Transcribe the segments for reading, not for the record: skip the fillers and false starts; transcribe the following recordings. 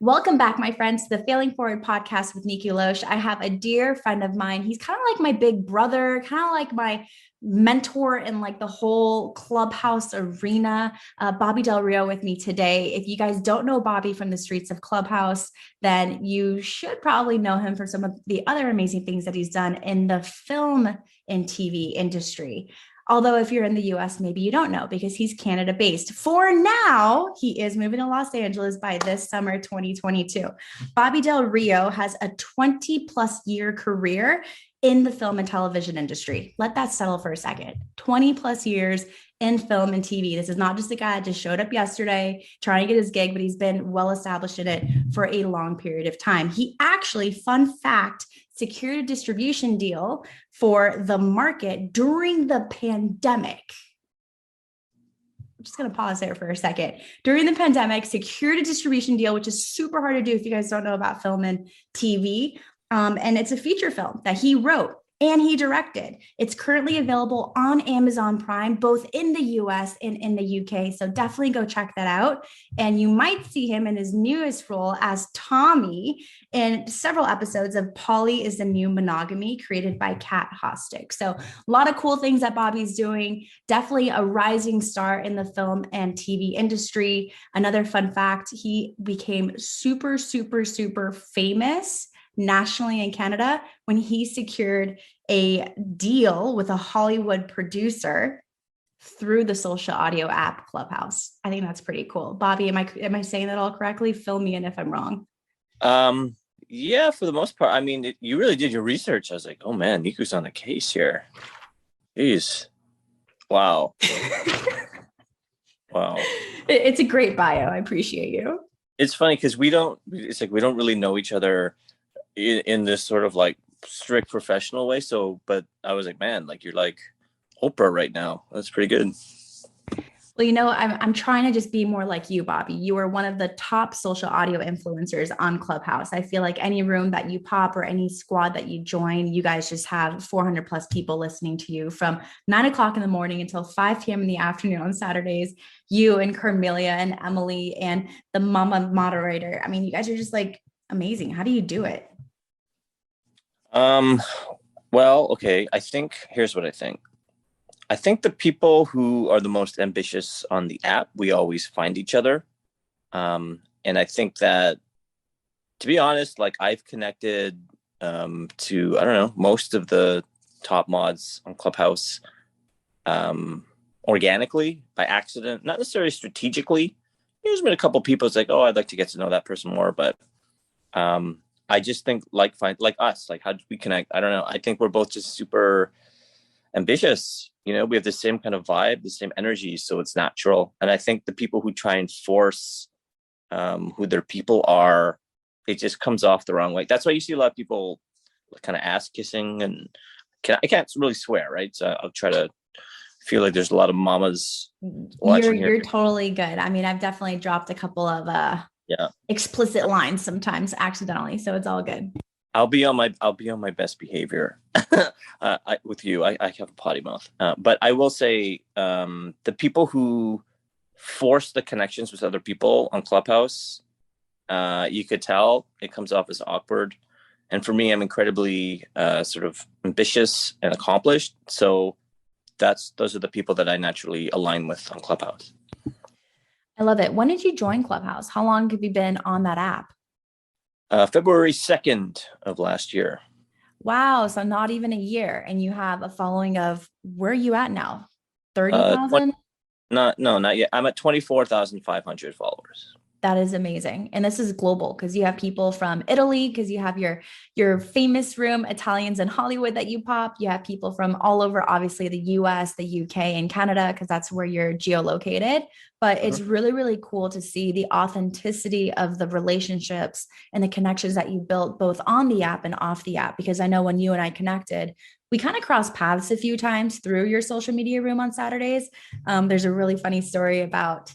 Welcome back, my friends, to the Failing Forward podcast with Nikou. I have a dear friend of mine. He's kind of like my big brother, kind of like my mentor in like the whole Clubhouse arena. Bobby Del Rio with me today. If you guys don't know Bobby from the streets of Clubhouse, then you should probably know him for some of the other amazing things that he's done in the film and TV industry. Although if you're in the US, maybe you don't know because he's Canada based. For now, he is moving to Los Angeles by this summer 2022. Bobby Del Rio has a 20 plus year career in the film and television industry. Let that settle for a second. 20 plus years in film and TV. This is not just a guy that just showed up yesterday trying to get his gig, but he's been well established in it for a long period of time. He actually, fun fact, secured a distribution deal for the market during the pandemic. I'm just going to pause there for a second. During the pandemic, secured a distribution deal, which is super hard to do if you guys don't know about film and TV. And it's a feature film that he wrote and he directed. It's currently available on Amazon Prime, both in the US and in the UK. So definitely go check that out. And you might see him in his newest role as Tommy in several episodes of Polly is the New Monogamy, created by Kat Hostick. So a lot of cool things that Bobby's doing. Definitely a rising star in the film and TV industry. Another fun fact, he became super, super, super famous nationally in Canada when he secured a deal with a Hollywood producer through the social audio app Clubhouse. I think that's pretty cool. Bobby, am I saying that all correctly? Fill me in if I'm wrong. Yeah, for the most part. I mean, you really did your research. I was like, oh man, Nikou's on the case here. Jeez. Wow. Wow. It's a great bio. I appreciate you. It's funny because we don't really know each other in this sort of like strict professional way. So, but I was like, man, like you're like Oprah right now. That's pretty good. Well, I'm trying to just be more like you, Bobby. You are one of the top social audio influencers on Clubhouse. I feel like any room that you pop or any squad that you join, you guys just have 400 plus people listening to you from 9 o'clock in the morning until 5 p.m. in the afternoon on Saturdays. You and Carmelia and Emily and the mama moderator. I mean, you guys are just like amazing. How do you do it? Well, okay. Here's what I think. I think the people who are the most ambitious on the app, we always find each other. And I think that, to be honest, like I've connected to, I don't know, most of the top mods on Clubhouse organically, by accident, not necessarily strategically. There's been a couple people, it's like, oh, I'd like to get to know that person more. But I just think like us, like how did we connect? I don't know. I think we're both just super ambitious. You know, we have the same kind of vibe, the same energy. So it's natural. And I think the people who try and force who their people are, it just comes off the wrong way. That's why you see a lot of people kind of ass kissing and I can't really swear, right? So I'll try to feel like there's a lot of mamas watching You're totally good. I mean, I've definitely dropped a couple of explicit lines sometimes accidentally, so it's all good. I'll be on my best behavior with you. I have a potty mouth, but I will say the people who force the connections with other people on Clubhouse, you could tell it comes off as awkward. And for me, I'm incredibly sort of ambitious and accomplished. So those are the people that I naturally align with on Clubhouse. I love it. When did you join Clubhouse? How long have you been on that app? February 2nd of last year. Wow. So not even a year. And you have a following of, where are you at now? 30,000? Not yet. I'm at 24,500 followers. That is amazing. And this is global because you have people from Italy, because you have your famous room, Italians in Hollywood that you pop. You have people from all over, obviously the US, the UK, and Canada, because that's where you're geolocated. But it's really, really cool to see the authenticity of the relationships and the connections that you built both on the app and off the app. Because I know when you and I connected, we kind of crossed paths a few times through your social media room on Saturdays. There's a really funny story about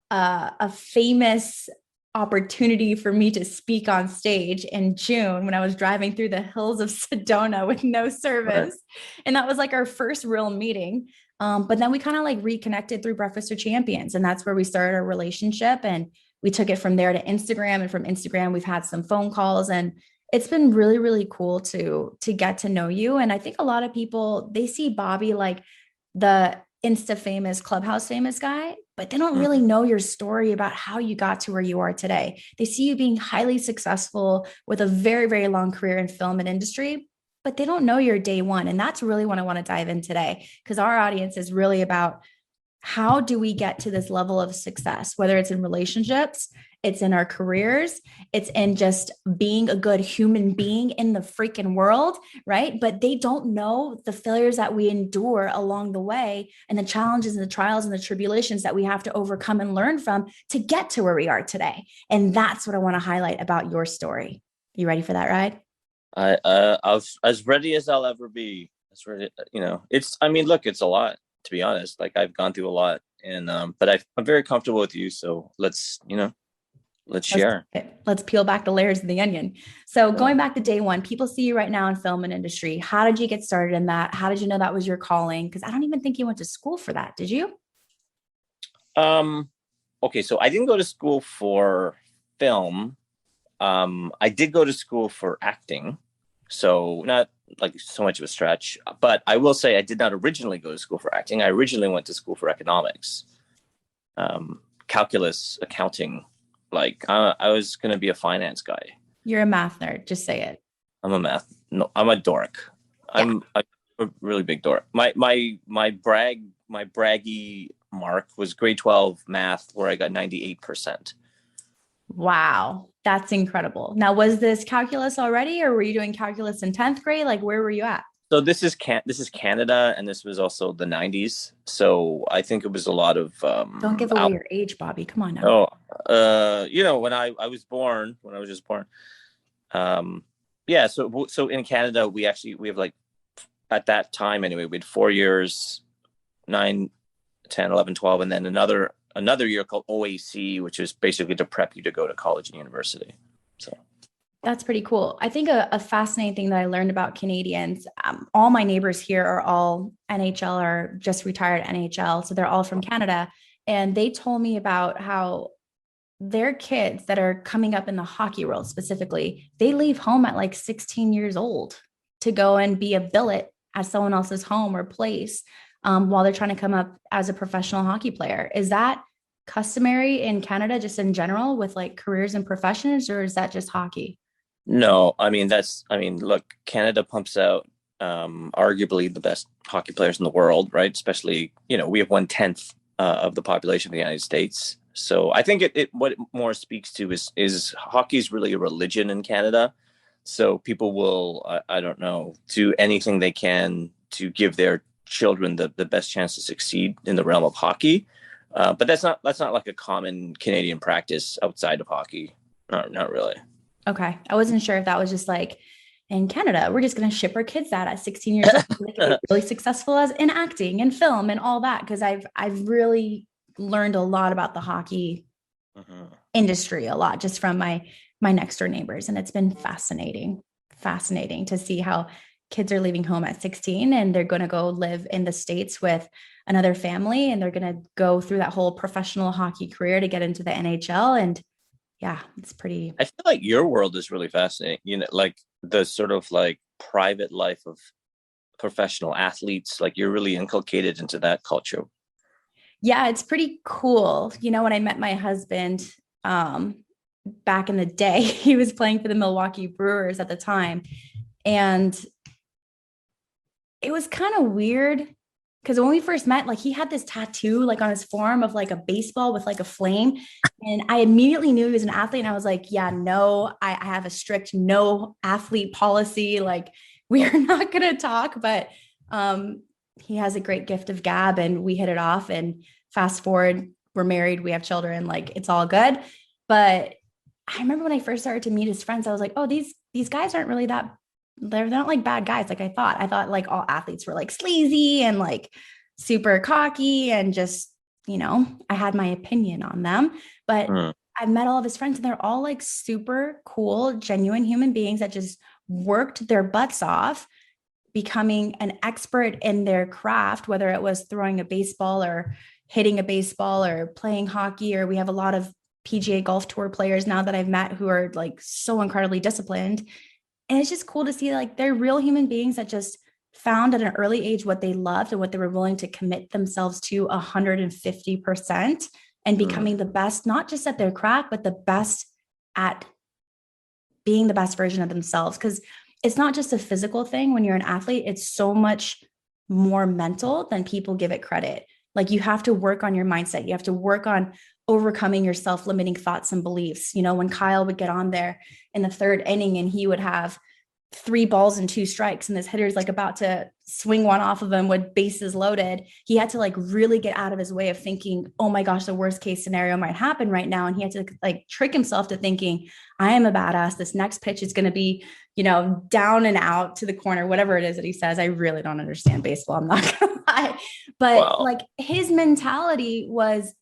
a famous opportunity for me to speak on stage in June when I was driving through the hills of Sedona with no service. Right. And that was like our first real meeting. But then we kind of like reconnected through Breakfast with Champions. And that's where we started our relationship. And we took it from there to Instagram, and from Instagram, we've had some phone calls, and it's been really, really cool to get to know you. And I think a lot of people, they see Bobby like the Insta famous, Clubhouse famous guy, but they don't really know your story about how you got to where you are today. They see you being highly successful with a very, very long career in film and industry, but they don't know your day one. And that's really what I want to dive in today, because our audience is really about how do we get to this level of success, whether it's in relationships, it's in our careers, it's in just being a good human being in the freaking world, right? But they don't know the failures that we endure along the way, and the challenges and the trials and the tribulations that we have to overcome and learn from to get to where we are today. And that's what I want to highlight about your story. You ready for that ride? I was as ready as I'll ever be. As ready, it's. I mean, look, it's a lot, to be honest. Like, I've gone through a lot, and but I'm very comfortable with you. So let's share. Let's peel back the layers of the onion. So going back to day one, people see you right now in film and industry. How did you get started in that? How did you know that was your calling? Because I don't even think you went to school for that. Did you? Okay, so I didn't go to school for film. I did go to school for acting, so not like so much of a stretch. But I will say I did not originally go to school for acting. I originally went to school for economics, calculus, accounting. Like, I was going to be a finance guy. You're a math nerd. Just say it. I'm a dork. Yeah. I'm a really big dork. My braggy mark was grade 12 math, where I got 98%. Wow. That's incredible. Now, was this calculus already, or were you doing calculus in 10th grade? Like, where were you at? So this is Canada, and this was also the 90s. So I think it was a lot of don't give away your age, Bobby. Come on now. When I was born, when I was just born. Yeah, so in Canada we have, like, at that time anyway, we had 4 years, 9, 10, 11, 12, and then another year called OAC, which is basically to prep you to go to college and university. So that's pretty cool. I think a fascinating thing that I learned about Canadians, all my neighbors here are all NHL or just retired NHL. So they're all from Canada. And they told me about how their kids that are coming up in the hockey world specifically, they leave home at like 16 years old to go and be a billet at someone else's home or place, while they're trying to come up as a professional hockey player. Is that customary in Canada just in general with like careers and professions, or is that just hockey? No, look, Canada pumps out arguably the best hockey players in the world, right? Especially, we have 1/10 of the population of the United States. So I think what it more speaks to is hockey is really a religion in Canada. So people will, I don't know, do anything they can to give their children the best chance to succeed in the realm of hockey. But that's not like a common Canadian practice outside of hockey. Not really. Okay. I wasn't sure if that was just like in Canada, we're just going to ship our kids out at 16 years old. They can be really successful as in acting and film and all that. Cause I've really learned a lot about the hockey industry, a lot just from my next door neighbors. And it's been fascinating to see how kids are leaving home at 16 and they're going to go live in the States with another family. And they're going to go through that whole professional hockey career to get into the NHL. And yeah, it's pretty. I feel like your world is really fascinating. Like the sort of like private life of professional athletes, like you're really inculcated into that culture. Yeah, it's pretty cool. When I met my husband, back in the day, he was playing for the Milwaukee Brewers at the time. And it was kind of weird because when we first met, like he had this tattoo like on his forearm of like a baseball with like a flame. And I immediately knew he was an athlete. And I was like, yeah, no, I have a strict no athlete policy. Like we are not going to talk, but he has a great gift of gab and we hit it off, and fast forward, we're married, we have children, like it's all good. But I remember when I first started to meet his friends, I was like, oh, these guys aren't really that, they're not like bad guys. Like I thought like all athletes were like sleazy and like super cocky and just, I had my opinion on them, but I've met all of his friends and they're all like super cool, genuine human beings that just worked their butts off, becoming an expert in their craft, whether it was throwing a baseball or hitting a baseball or playing hockey, or we have a lot of PGA Golf Tour players now that I've met who are like so incredibly disciplined. And it's just cool to see like they're real human beings that just found at an early age what they loved and what they were willing to commit themselves to 150% and becoming the best, not just at their craft, but the best at being the best version of themselves. Because it's not just a physical thing when you're an athlete, it's so much more mental than people give it credit. Like you have to work on your mindset. You have to work on overcoming your self-limiting thoughts and beliefs. You know, when Kyle would get on there in the third inning and he would have 3 balls and 2 strikes and this hitter's like about to swing one off of him with bases loaded, he had to like really get out of his way of thinking, oh my gosh, the worst case scenario might happen right now. And he had to like trick himself to thinking, I am a badass. This next pitch is going to be, you know, down and out to the corner, whatever it is that he says. I really don't understand baseball. I'm not going to lie. But like his mentality was,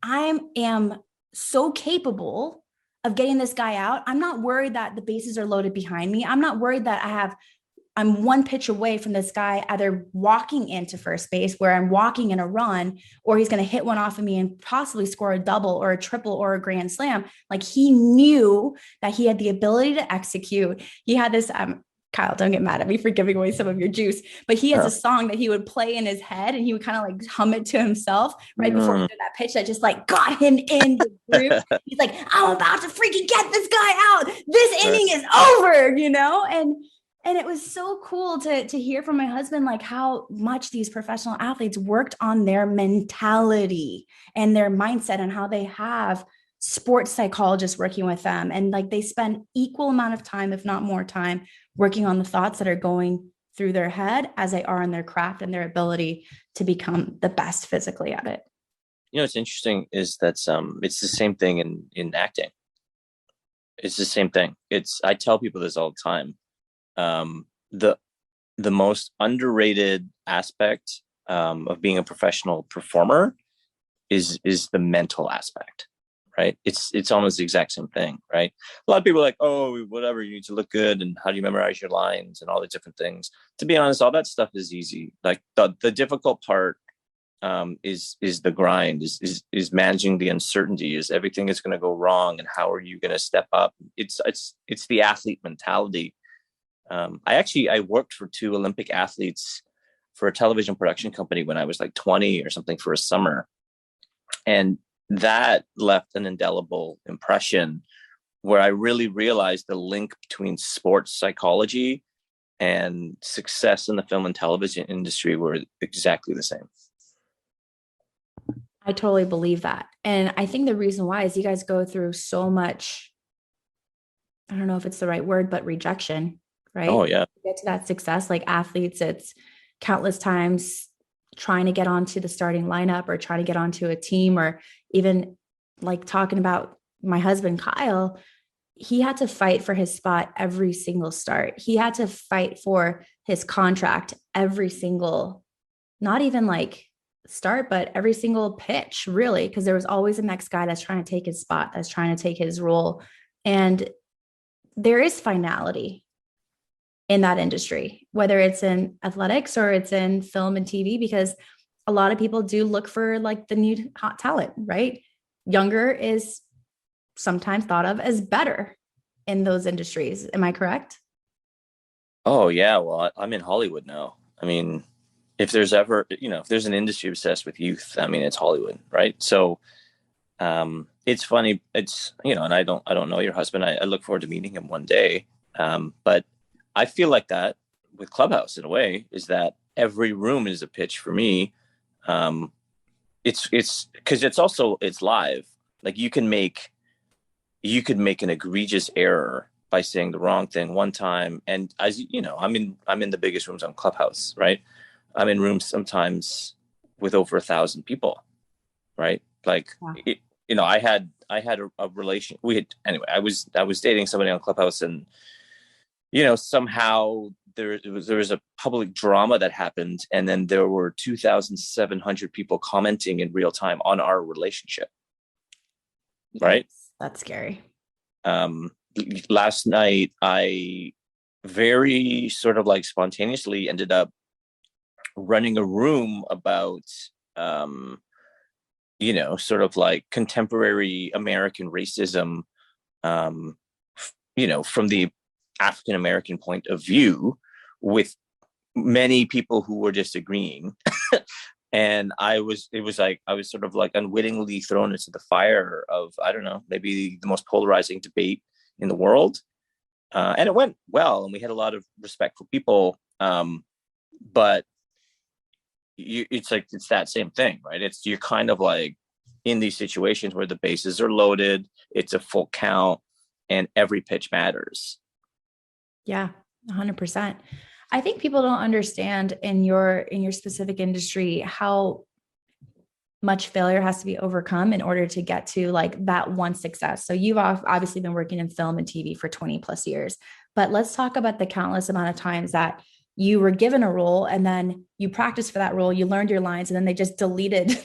I am so capable of getting this guy out. I'm not worried that the bases are loaded behind me. I'm not worried that I'm one pitch away from this guy either walking into first base where I'm walking in a run, or he's going to hit one off of me and possibly score a double or a triple or a grand slam. Like he knew that he had the ability to execute. He had this, Kyle, don't get mad at me for giving away some of your juice, but he has a song that he would play in his head and he would kind of like hum it to himself right before he did that pitch that just like got him in the groove. He's like, I'm about to freaking get this guy out. This inning is over, you know? And it was so cool to hear from my husband, like how much these professional athletes worked on their mentality and their mindset and how they have sports psychologists working with them. And like they spend equal amount of time, if not more time, working on the thoughts that are going through their head as they are in their craft and their ability to become the best physically at it. You know, what's interesting is that it's the same thing in acting. It's the same thing. I tell people this all the time. The most underrated aspect of being a professional performer is the mental aspect. Right. It's almost the exact same thing. Right. A lot of people are like, oh, whatever, you need to look good. And how do you memorize your lines and all the different things? To be honest, all that stuff is easy. Like the difficult part is the grind, is managing the uncertainty, is everything is going to go wrong. And how are you going to step up? It's the athlete mentality. I worked for 2 Olympic athletes for a television production company when I was like 20 or something for a summer. And that left an indelible impression where I really realized the link between sports psychology and success in the film and television industry were exactly the same. I totally believe that. And I think the reason why is you guys go through so much, I don't know if it's the right word, but rejection, right? Oh, yeah. To get to that success, like athletes, it's countless times trying to get onto the starting lineup or trying to get onto a team, or even like talking about my husband, Kyle, he had to fight for his spot every single start. He had to fight for his contract every single, not even like start, but every single pitch, really, because there was always a next guy that's trying to take his spot, that's trying to take his role. And there is finality in that industry, whether it's in athletics or it's in film and TV, because a lot of people do look for like the new hot talent, right? Younger is sometimes thought of as better in those industries. Am I correct? Oh, yeah. Well, I'm in Hollywood now. I mean, if there's ever, if there's an industry obsessed with youth, I mean, it's Hollywood, right? So it's funny. It's, and I don't know your husband. I look forward to meeting him one day. But I feel like that with Clubhouse in a way, is that every room is a pitch for me. It's because it's live. Like you could make an egregious error by saying the wrong thing one time. And as you know, I'm in the biggest rooms on Clubhouse, right? I'm in rooms sometimes with over 1,000 people, right? Like, wow. I had a relation. I was dating somebody on Clubhouse, and somehow there was a public drama that happened, and then there were 2,700 people commenting in real time on our relationship. Yes, right? That's scary. Last night, I very sort of like spontaneously ended up running a room about sort of like contemporary American racism, um, from the African American point of view, with many people who were disagreeing. And it was like I was sort of like unwittingly thrown into the fire of, I don't know, maybe the most polarizing debate in the world. And it went well, and we had a lot of respectful people. But it's like, it's that same thing, right? You're kind of like in these situations where the bases are loaded, it's a full count, and every pitch matters. Yeah, 100%. I think people don't understand in your specific industry how much failure has to be overcome in order to get to like that one success. So you've obviously been working in film and TV for 20 plus years, but let's talk about the countless amount of times that you were given a role and then you practiced for that role, you learned your lines, and then they just deleted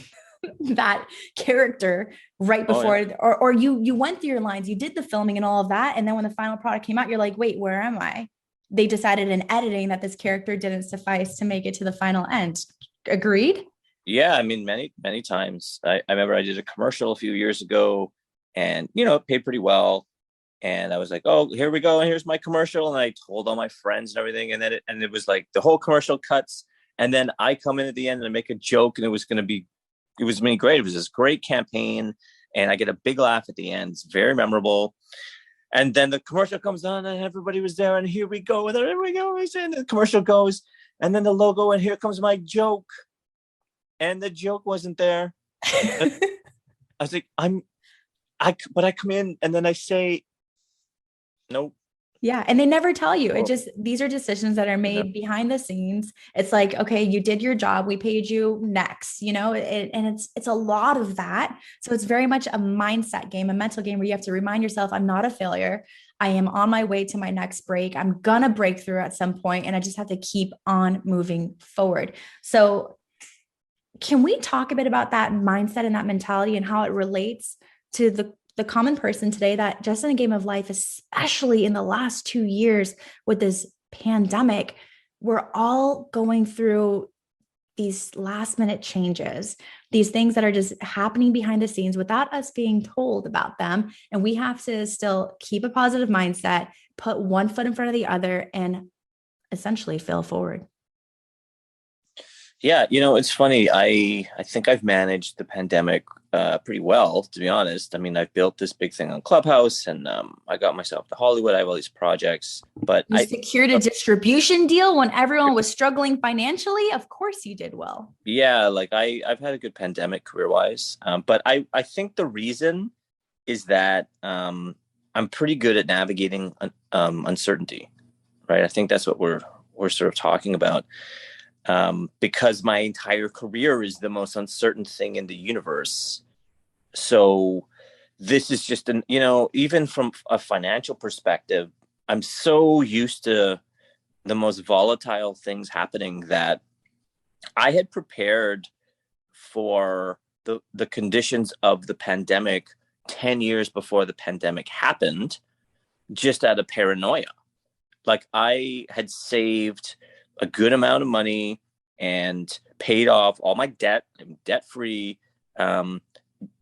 that character right before, Oh, yeah. or you went through your lines, you did the filming and all of that, and then when the final product came out, you're like, wait, where am I? They decided in editing that this character didn't suffice to make it to the final end. Agreed? Yeah, I mean, many times. I remember I did a commercial a few years ago, and it paid pretty well. And I was like, "Oh, here we go, and here's my commercial." And I told all my friends and everything, and then it was like the whole commercial cuts, and then I come in at the end and I make a joke, and it was really great. It was this great campaign, and I get a big laugh at the end. It's very memorable. And then the commercial comes on, and everybody was there, and here we go, and there we go, and the commercial goes, and then the logo, and here comes my joke, and the joke wasn't there. I was like, but I come in and then I say, nope. Yeah. And they never tell you. It Oh, just, these are decisions that are yeah. made behind the scenes. It's like, okay, you did your job. We paid you next, and it's a lot of that. So it's very much a mindset game, a mental game where you have to remind yourself, I'm not a failure. I am on my way to my next break. I'm going to break through at some point, and I just have to keep on moving forward. So can we talk a bit about that mindset and that mentality and how it relates to the common person today, that just in a game of life, especially in the last 2 years with this pandemic, we're all going through these last minute changes, these things that are just happening behind the scenes without us being told about them. And we have to still keep a positive mindset, put one foot in front of the other, and essentially fail forward. Yeah, it's funny. I think I've managed the pandemic pretty well, to be honest. I mean, I've built this big thing on Clubhouse, and I got myself to Hollywood. I have all these projects, but You secured a distribution deal when everyone was struggling financially. Of course, you did well. yeah, like I've had a good pandemic career wise. But I think the reason is that I'm pretty good at navigating uncertainty, right? I think that's what we're sort of talking about. Because my entire career is the most uncertain thing in the universe. So this is just even from a financial perspective, I'm so used to the most volatile things happening that I had prepared for the conditions of the pandemic 10 years before the pandemic happened, just out of paranoia. Like, I had saved a good amount of money and paid off all my debt. I'm debt free,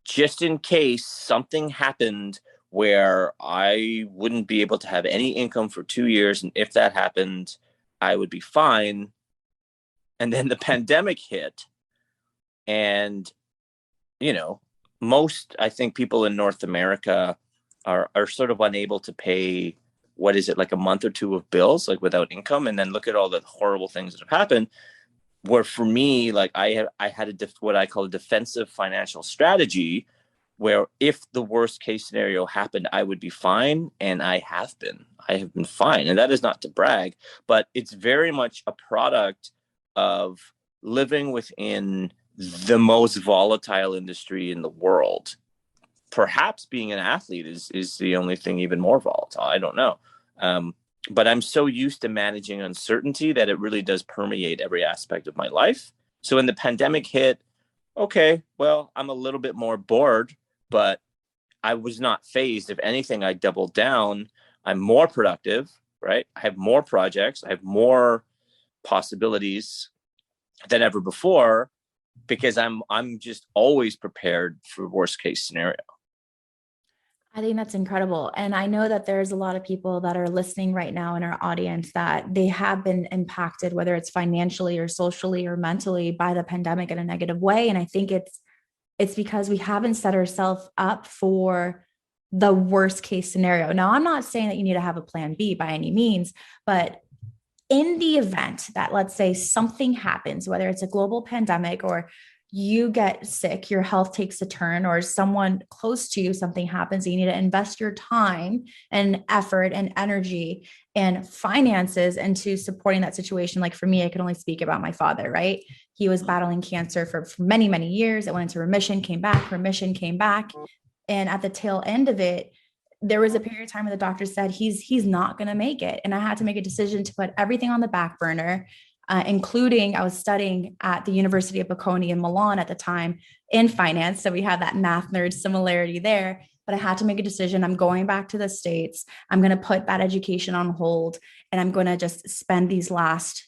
just in case something happened where I wouldn't be able to have any income for 2 years. And if that happened, I would be fine. And then the pandemic hit. And, you know, most, I think, people in North America are sort of unable to pay, what is it, like a month or two of bills, like without income. And then look at all the horrible things that have happened. Where for me, like I had what I call a defensive financial strategy, where if the worst case scenario happened, I would be fine. And I have been fine. And that is not to brag, but it's very much a product of living within the most volatile industry in the world. Perhaps being an athlete is the only thing even more volatile. I don't know. But I'm so used to managing uncertainty that it really does permeate every aspect of my life. So when the pandemic hit, okay, well, I'm a little bit more bored, but I was not phased. If anything, I doubled down. I'm more productive, right? I have more projects. I have more possibilities than ever before. because I'm just always prepared for worst case scenario. I think that's incredible. And I know that there's a lot of people that are listening right now in our audience that they have been impacted, whether it's financially or socially or mentally, by the pandemic in a negative way. And I think it's because we haven't set ourselves up for the worst case scenario. Now, I'm not saying that you need to have a plan B by any means, but in the event that, let's say, something happens, whether it's a global pandemic or you get sick, your health takes a turn, or someone close to you, something happens, you need to invest your time and effort and energy and finances into supporting that situation. Like for me, I can only speak about my father, right? He was battling cancer for many, many years. It went into remission, came back, remission, came back. And at the tail end of it, there was a period of time where the doctor said he's not going to make it. And I had to make a decision to put everything on the back burner, including I was studying at the University of Bocconi in Milan at the time in finance. So we have that math nerd similarity there. But I had to make a decision. I'm going back to the States. I'm going to put that education on hold. And I'm going to just spend these last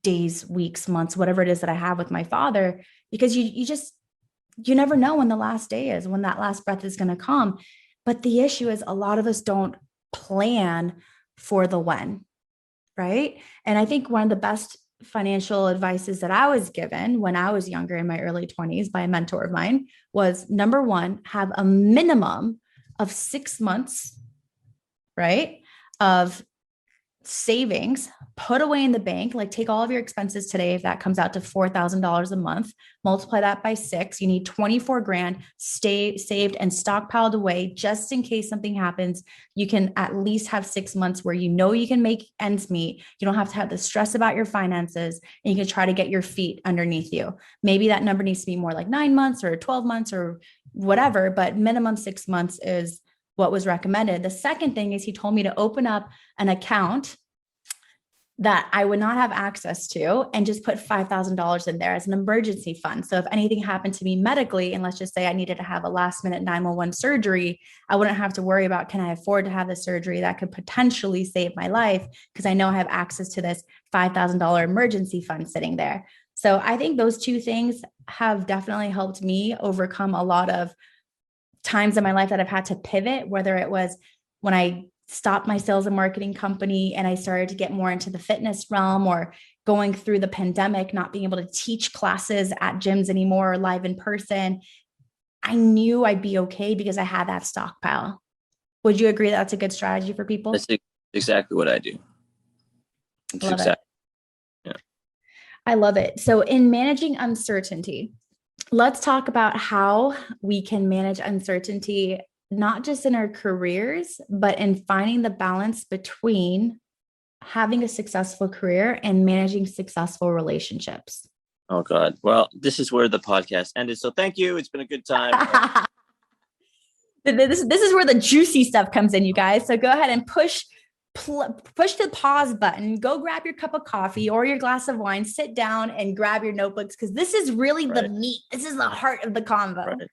days, weeks, months, whatever it is that I have with my father, because you never know when the last day is, when that last breath is going to come. But the issue is a lot of us don't plan for the when, right? And I think one of the best financial advices that I was given when I was younger in my early 20s by a mentor of mine was, number one, have a minimum of 6 months, right, of savings put away in the bank. Like take all of your expenses today. If that comes out to $4,000 a month, multiply that by 6, you need 24 grand saved and stockpiled away just in case something happens. You can at least have 6 months where you know you can make ends meet. You don't have to have the stress about your finances, and you can try to get your feet underneath you. Maybe that number needs to be more like 9 months or 12 months or whatever, but minimum 6 months is what was recommended. The second thing is he told me to open up an account that I would not have access to and just put $5,000 in there as an emergency fund. So if anything happened to me medically, and let's just say I needed to have a last minute 911 surgery, I wouldn't have to worry about, can I afford to have the surgery that could potentially save my life? Because I know I have access to this $5,000 emergency fund sitting there. So I think those two things have definitely helped me overcome a lot of times in my life that I've had to pivot, whether it was when I stopped my sales and marketing company and I started to get more into the fitness realm, or going through the pandemic, not being able to teach classes at gyms anymore or live in person. I knew I'd be okay because I had that stockpile. Would you agree that that's a good strategy for people? That's exactly what I do. Love it. Yeah. I love it. So in managing uncertainty, let's talk about how we can manage uncertainty, not just in our careers, but in finding the balance between having a successful career and managing successful relationships. Oh God. Well, this is where the podcast ended. So thank you. It's been a good time. This is where the juicy stuff comes in, you guys. So go ahead and push the pause button, go grab your cup of coffee or your glass of wine, sit down and grab your notebooks, because this is really the meat. This is the heart of the convo.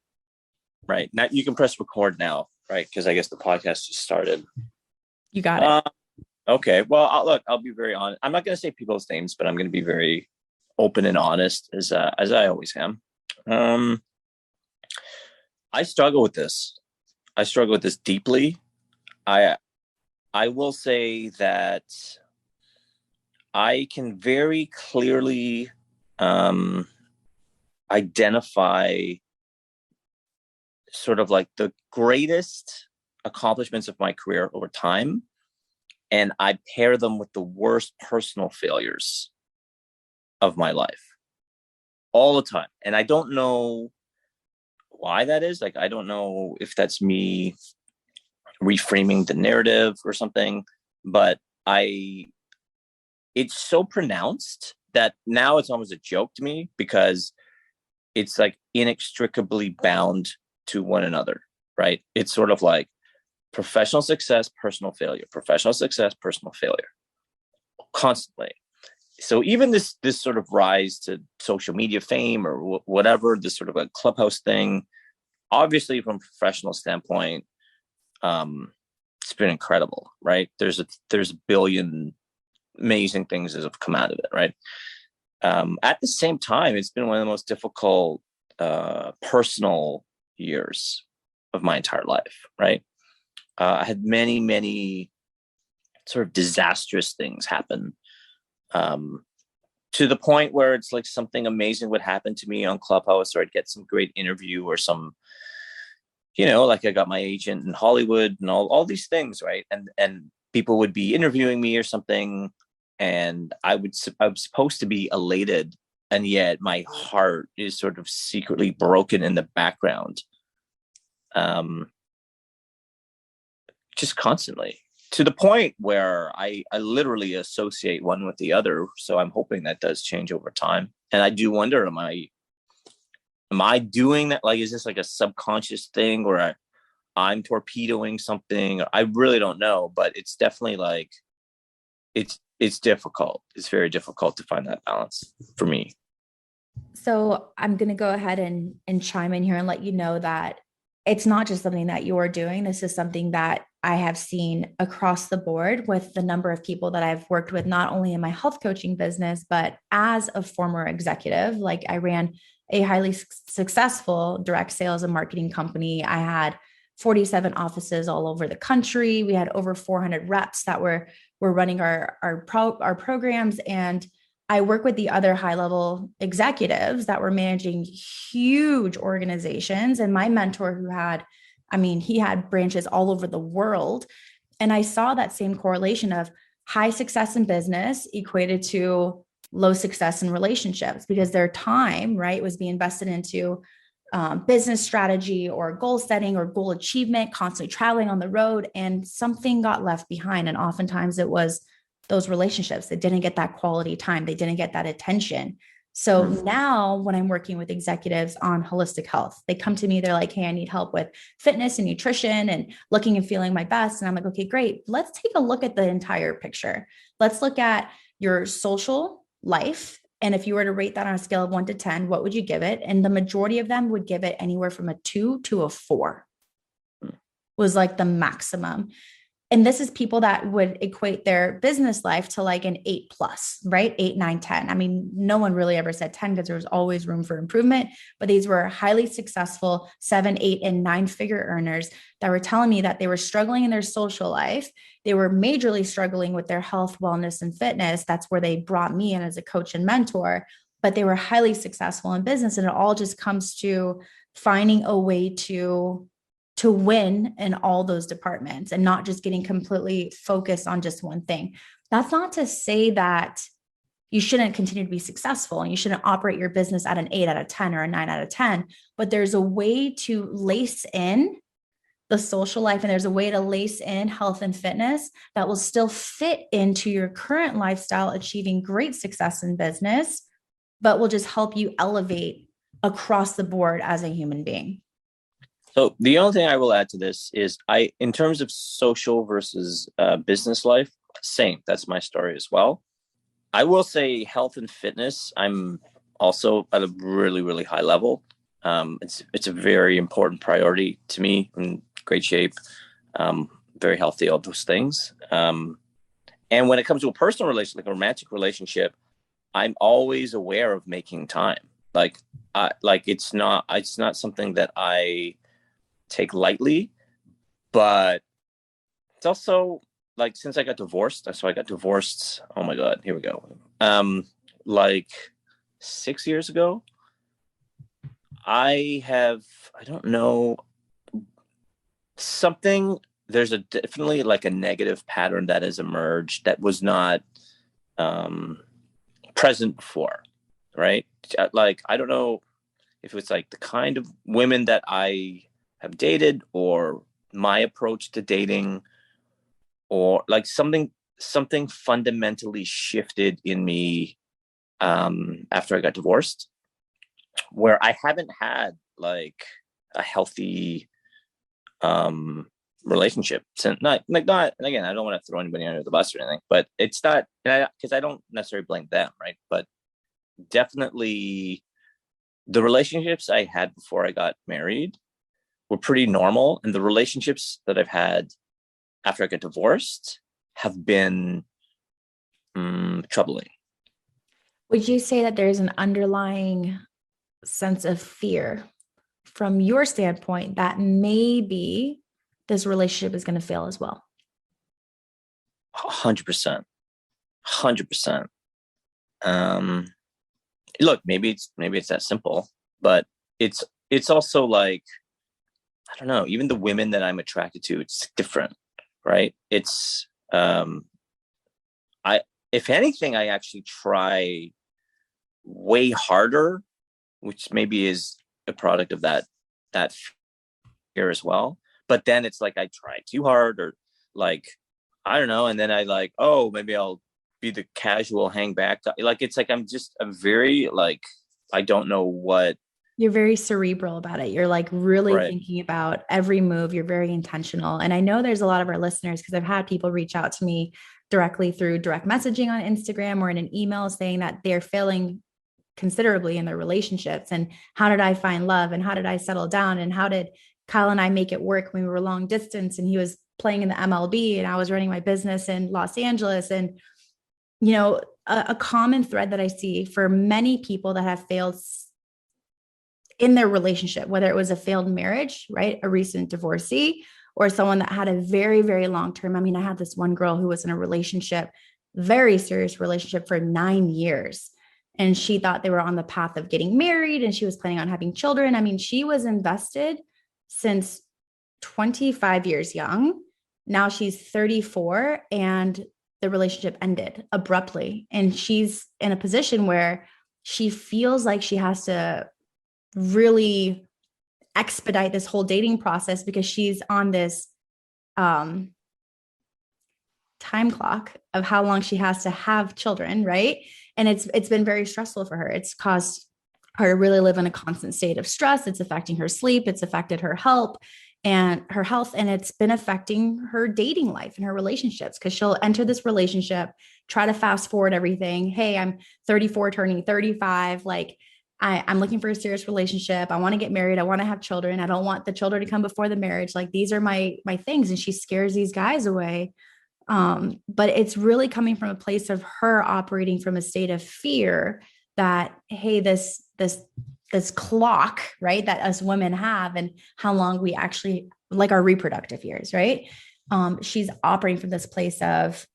Right. Now you can press record now, right? Because I guess the podcast just started. You got it. Okay. Well, I'll be very honest. I'm not going to say people's names, but I'm going to be very open and honest as I always am. I struggle with this. I struggle with this deeply. I will say that I can very clearly identify sort of like the greatest accomplishments of my career over time, and I pair them with the worst personal failures of my life all the time. And I don't know why that is. Like, I don't know if that's me reframing the narrative or something, but it's so pronounced that now it's almost a joke to me, because it's like inextricably bound to one another, right? It's sort of like professional success, personal failure, professional success, personal failure, constantly. So even this sort of rise to social media fame or whatever, this sort of a Clubhouse thing, obviously from a professional standpoint, it's been incredible, right? There's a billion amazing things that have come out of it, right? At the same time, it's been one of the most difficult personal years of my entire life, right? I had many, many sort of disastrous things happen, to the point where it's like something amazing would happen to me on Clubhouse, or I'd get some great interview or some, like I got my agent in Hollywood and all these things, right? And people would be interviewing me or something, and I was supposed to be elated, and yet my heart is sort of secretly broken in the background, just constantly, to the point where I literally associate one with the other. So I'm hoping that does change over time. And I do wonder, am I doing that? Like, is this like a subconscious thing where I'm torpedoing something? I really don't know, but it's definitely like, it's difficult. It's very difficult to find that balance for me. So I'm going to go ahead and chime in here and let you know that it's not just something that you're doing. This is something that I have seen across the board with the number of people that I've worked with, not only in my health coaching business, but as a former executive. Like, I ran a highly successful direct sales and marketing company. I had 47 offices all over the country. We had over 400 reps that were running our programs. And I work with the other high level executives that were managing huge organizations. And my mentor, he had branches all over the world. And I saw that same correlation of high success in business equated to low success in relationships, because their time, right, was being invested into business strategy or goal setting or goal achievement, constantly traveling on the road, and something got left behind. And oftentimes it was those relationships that didn't get that quality time. They didn't get that attention. So now when I'm working with executives on holistic health, they come to me, they're like, hey, I need help with fitness and nutrition and looking and feeling my best. And I'm like, okay, great. Let's take a look at the entire picture. Let's look at your social life. And if you were to rate that on a scale of 1 to 10, what would you give it? And the majority of them would give it anywhere from a 2 to a 4, was like the maximum. And this is people that would equate their business life to like an 8 plus, right? 8, 9, 10. I mean, no one really ever said 10 because there was always room for improvement. But these were highly successful 7, 8, and 9-figure earners that were telling me that they were struggling in their social life. They were majorly struggling with their health, wellness, and fitness. That's where they brought me in as a coach and mentor. But they were highly successful in business. And it all just comes to finding a way to win in all those departments and not just getting completely focused on just one thing. That's not to say that you shouldn't continue to be successful and you shouldn't operate your business at an 8 out of 10 or a 9 out of 10, but there's a way to lace in the social life, and there's a way to lace in health and fitness that will still fit into your current lifestyle, achieving great success in business, but will just help you elevate across the board as a human being. So the only thing I will add to this is in terms of social versus business life, same. That's my story as well. I will say health and fitness, I'm also at a really, really high level. It's a very important priority to me. I'm in great shape, very healthy, all those things. And when it comes to a personal relationship, like a romantic relationship, I'm always aware of making time. Like it's not something that I take lightly, but it's also like, since I got divorced, oh my god, here we go, like 6 years ago, I don't know, there's definitely like a negative pattern that has emerged that was not present before, right? Like, I don't know if it's like the kind of women that I have dated, or my approach to dating, or like something fundamentally shifted in me after I got divorced, where I haven't had like a healthy relationship since. Not, and again, I don't want to throw anybody under the bus or anything, but it's not, because I don't necessarily blame them, right? But definitely the relationships I had before I got married were pretty normal, and the relationships that I've had after I got divorced have been troubling. Would you say that there's an underlying sense of fear from your standpoint that maybe this relationship is going to fail as well? 100%. 100%. Look, maybe it's that simple, but it's also like, I don't know, even the women that I'm attracted to, it's different, right? It's I if anything, I actually try way harder, which maybe is a product of that fear as well. But then it's like I try too hard, or like, I don't know, and then I like, oh, maybe I'll be the casual hang back. Like it's like I'm very like, I don't know what. You're very cerebral about it. You're like really Right. thinking about every move. You're very intentional. And I know there's a lot of our listeners because I've had people reach out to me directly through direct messaging on Instagram or in an email saying that they're failing considerably in their relationships. And how did I find love? And how did I settle down? And how did Kyle and I make it work when we were long distance and he was playing in the MLB and I was running my business in Los Angeles? And, a common thread that I see for many people that have failed in their relationship, whether it was a failed marriage, right? A recent divorcee, or someone that had a very, very long term. I mean, I had this one girl who was in a relationship, very serious relationship for 9 years. And she thought they were on the path of getting married and she was planning on having children. I mean, she was invested since 25 years young. Now she's 34 and the relationship ended abruptly. And she's in a position where she feels like she has to really expedite this whole dating process because she's on this um, time clock of how long she has to have children, right? And it's been very stressful for her. It's caused her to really live in a constant state of stress. It's affecting her sleep. It's affected her health, and it's been affecting her dating life and her relationships because she'll enter this relationship, try to fast forward everything. Hey, I'm 34, turning 35. Like, I'm looking for a serious relationship. I want to get married. I want to have children. I don't want the children to come before the marriage. Like, these are my things. And she scares these guys away. But it's really coming from a place of her operating from a state of fear that, hey, this clock, right, that us women have and how long we actually like our reproductive years, right? She's operating from this place of,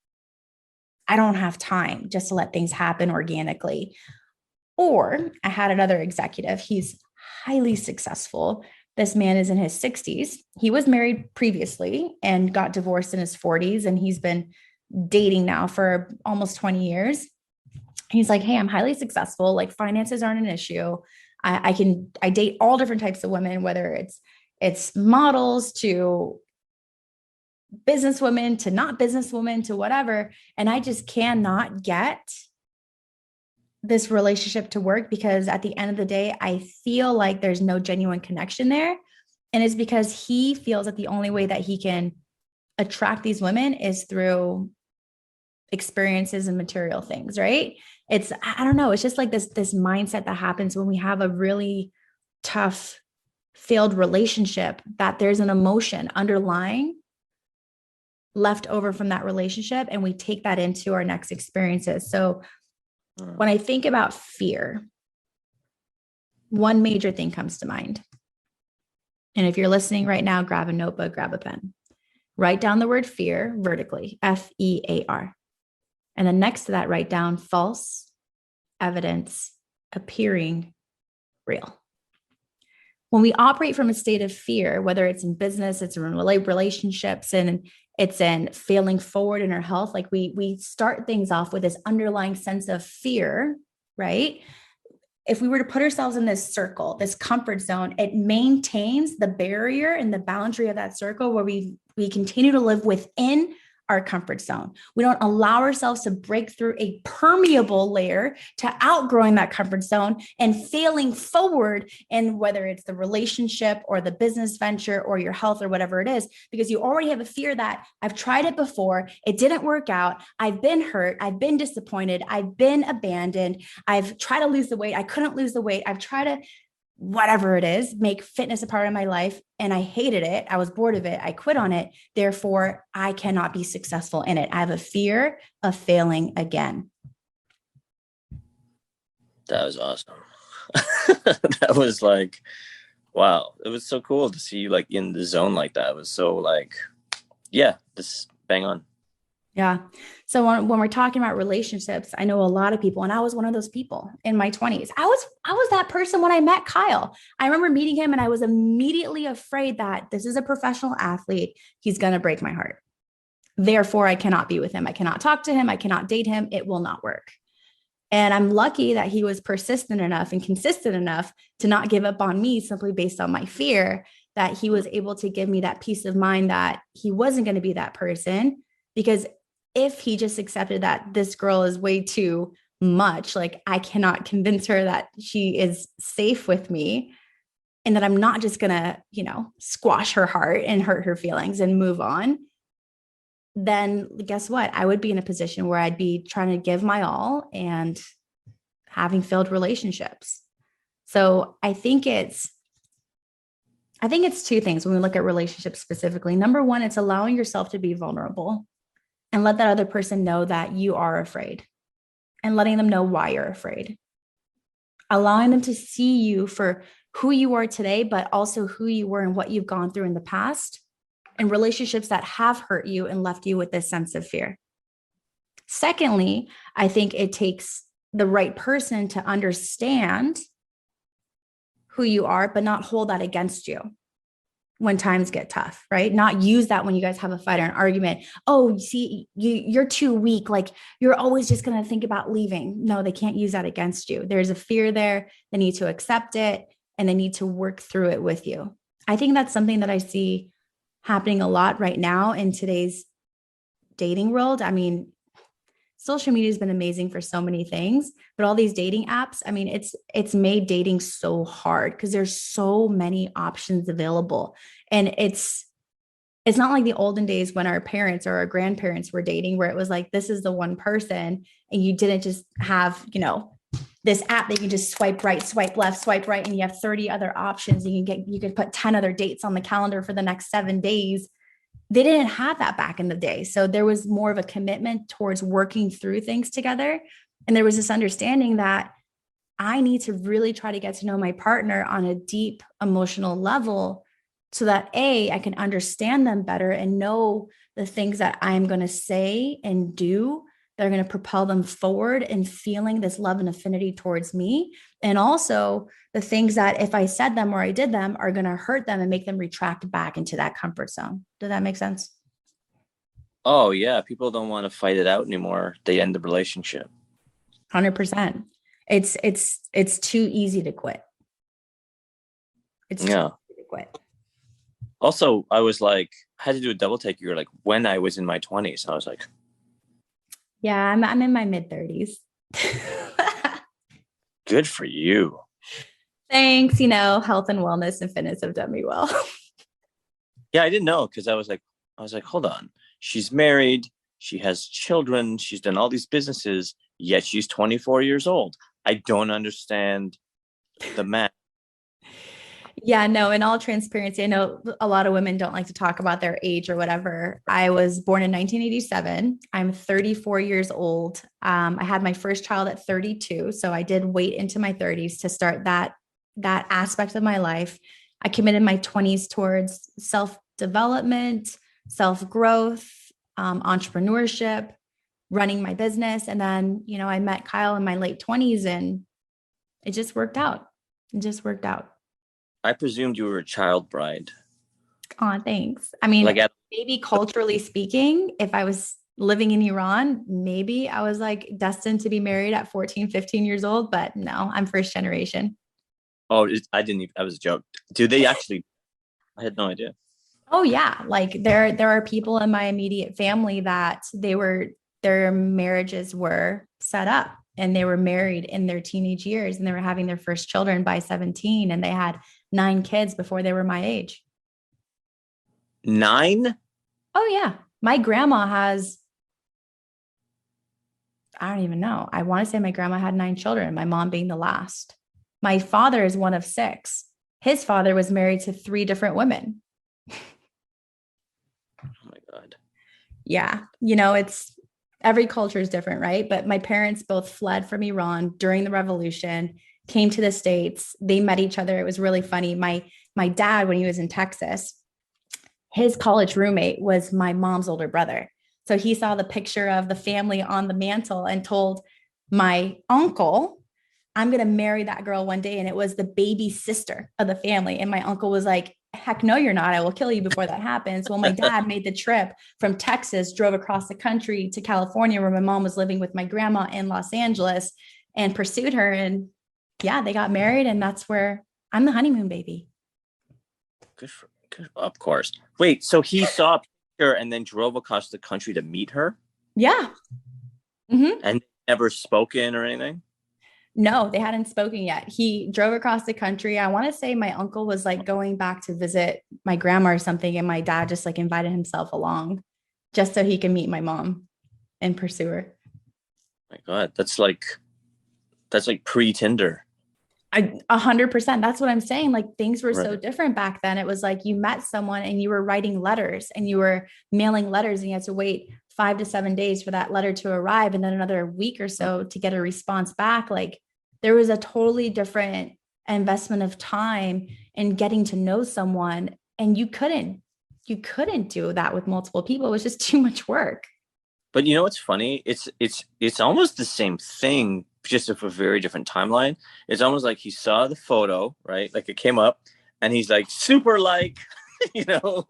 I don't have time just to let things happen organically. Or I had another executive, he's highly successful. This man is in his 60s. He was married previously and got divorced in his 40s, and he's been dating now for almost 20 years. He's like, hey, I'm highly successful. Like, finances aren't an issue. I date all different types of women, whether it's models to businesswomen to not businesswomen to whatever. And I just cannot get this relationship to work because at the end of the day, I feel like there's no genuine connection there. And it's because he feels that the only way that he can attract these women is through experiences and material things, right? I don't know, it's just like this mindset that happens when we have a really tough failed relationship, that there's an emotion underlying left over from that relationship and we take that into our next experiences. So when I think about fear, one major thing comes to mind. And if you're listening right now, grab a notebook, grab a pen, write down the word fear vertically, FEAR. And then next to that, write down false evidence appearing real. When we operate from a state of fear, whether it's in business, it's in relationships, and it's in failing forward in our health, like we start things off with this underlying sense of fear, right? If we were to put ourselves in this circle, this comfort zone, it maintains the barrier and the boundary of that circle where we continue to live within our comfort zone. We don't allow ourselves to break through a permeable layer to outgrowing that comfort zone and failing forward in whether it's the relationship or the business venture or your health or whatever it is, because you already have a fear that I've tried it before. It didn't work out. I've been hurt. I've been disappointed. I've been abandoned. I've tried to lose the weight. I couldn't lose the weight. I've tried to whatever it is, make fitness a part of my life. And I hated it. I was bored of it. I quit on it. Therefore, I cannot be successful in it. I have a fear of failing again. That was awesome. That was like, wow. It was so cool to see you like in the zone like that. It was so like, yeah, this bang on. Yeah. So when we're talking about relationships, I know a lot of people, and I was one of those people in my 20s. I was that person when I met Kyle. I remember meeting him and I was immediately afraid that this is a professional athlete. He's going to break my heart. Therefore, I cannot be with him. I cannot talk to him. I cannot date him. It will not work. And I'm lucky that he was persistent enough and consistent enough to not give up on me simply based on my fear, that he was able to give me that peace of mind that he wasn't going to be that person. Because if he just accepted that this girl is way too much, like I cannot convince her that she is safe with me and that I'm not just going to, squash her heart and hurt her feelings and move on, then guess what? I would be in a position where I'd be trying to give my all and having failed relationships. So I think it's two things when we look at relationships specifically. Number one, it's allowing yourself to be vulnerable and let that other person know that you are afraid and letting them know why you're afraid. Allowing them to see you for who you are today, but also who you were and what you've gone through in the past, and relationships that have hurt you and left you with this sense of fear. Secondly, I think it takes the right person to understand who you are, but not hold that against you when times get tough, right? Not use that when you guys have a fight or an argument. Oh, you see, you're too weak. Like you're always just going to think about leaving. No, they can't use that against you. There's a fear there. They need to accept it and they need to work through it with you. I think that's something that I see happening a lot right now in today's dating world. I mean, social media has been amazing for so many things, but all these dating apps, I mean, it's made dating so hard because there's so many options available. And it's not like the olden days when our parents or our grandparents were dating, where it was like, this is the one person, and you didn't just have, this app that you can just swipe right, swipe left, swipe right, and you have 30 other options. You can put 10 other dates on the calendar for the next 7 days. They didn't have that back in the day. So there was more of a commitment towards working through things together. And there was this understanding that I need to really try to get to know my partner on a deep emotional level so that I can understand them better and know the things that I'm going to say and do that are going to propel them forward and feeling this love and affinity towards me. And also the things that if I said them or I did them are going to hurt them and make them retract back into that comfort zone. Does that make sense? Oh yeah, people don't want to fight it out anymore. They end the relationship. 100%. It's too easy to quit. It's too easy to quit. Also, I was like, I had to do a double take. You were like, when I was in my 20s. I was like, yeah, I'm in my mid-30s. Good for you. Thanks. Health and wellness and fitness have done me well. Yeah, I didn't know because I was like, hold on. She's married. She has children. She's done all these businesses, yet she's 24 years old. I don't understand the math. Yeah, no, in all transparency, I know a lot of women don't like to talk about their age or whatever. I was born in 1987. I'm 34 years old. I had my first child at 32. So I did wait into my 30s to start that aspect of my life. I committed my 20s towards self-development, self-growth, entrepreneurship, running my business. And then, I met Kyle in my late 20s and it just worked out. It just worked out. I presumed you were a child bride. Oh, thanks. I mean, like maybe culturally speaking, if I was living in Iran, maybe I was like destined to be married at 14, 15 years old, but no, I'm first generation. Oh, I didn't even, that was a joke. Do they actually? I had no idea. Oh yeah. Like there are people in my immediate family that their marriages were set up and they were married in their teenage years and they were having their first children by 17 and they had 9 kids before they were my age. 9? Oh yeah. My grandma has, I don't even know. I want to say my grandma had 9 children, my mom being the last. My father is one of 6. His father was married to 3 different women. Oh my God. Yeah. every culture is different, right? But my parents both fled from Iran during the revolution, came to the States. They met each other. It was really funny. My dad, when he was in Texas, his college roommate was my mom's older brother. So he saw the picture of the family on the mantle and told my uncle, I'm going to marry that girl one day. And it was the baby sister of the family. And my uncle was like, heck no, you're not. I will kill you before that happens. Well, my dad made the trip from Texas, drove across the country to California, where my mom was living with my grandma in Los Angeles, and pursued her. And yeah, they got married. And that's where I'm the honeymoon baby. Good, of course. Wait, so he saw a picture and then drove across the country to meet her? Yeah. Mm-hmm. And never spoken or anything? No, they hadn't spoken yet. He drove across the country. I want to say my uncle was like going back to visit my grandma or something. And my dad just like invited himself along just so he can meet my mom and pursue her. My God, that's like pre-Tinder. 100%. That's what I'm saying. Like things were Right. so different back then. It was like you met someone and you were writing letters and you were mailing letters and you had to wait 5 to 7 days for that letter to arrive and then another week or so to get a response back. Like there was a totally different investment of time in getting to know someone. And you couldn't do that with multiple people. It was just too much work. But you know what's funny? It's almost the same thing, just of a very different timeline. It's almost like he saw the photo, right? Like it came up, and he's like, super like, you know,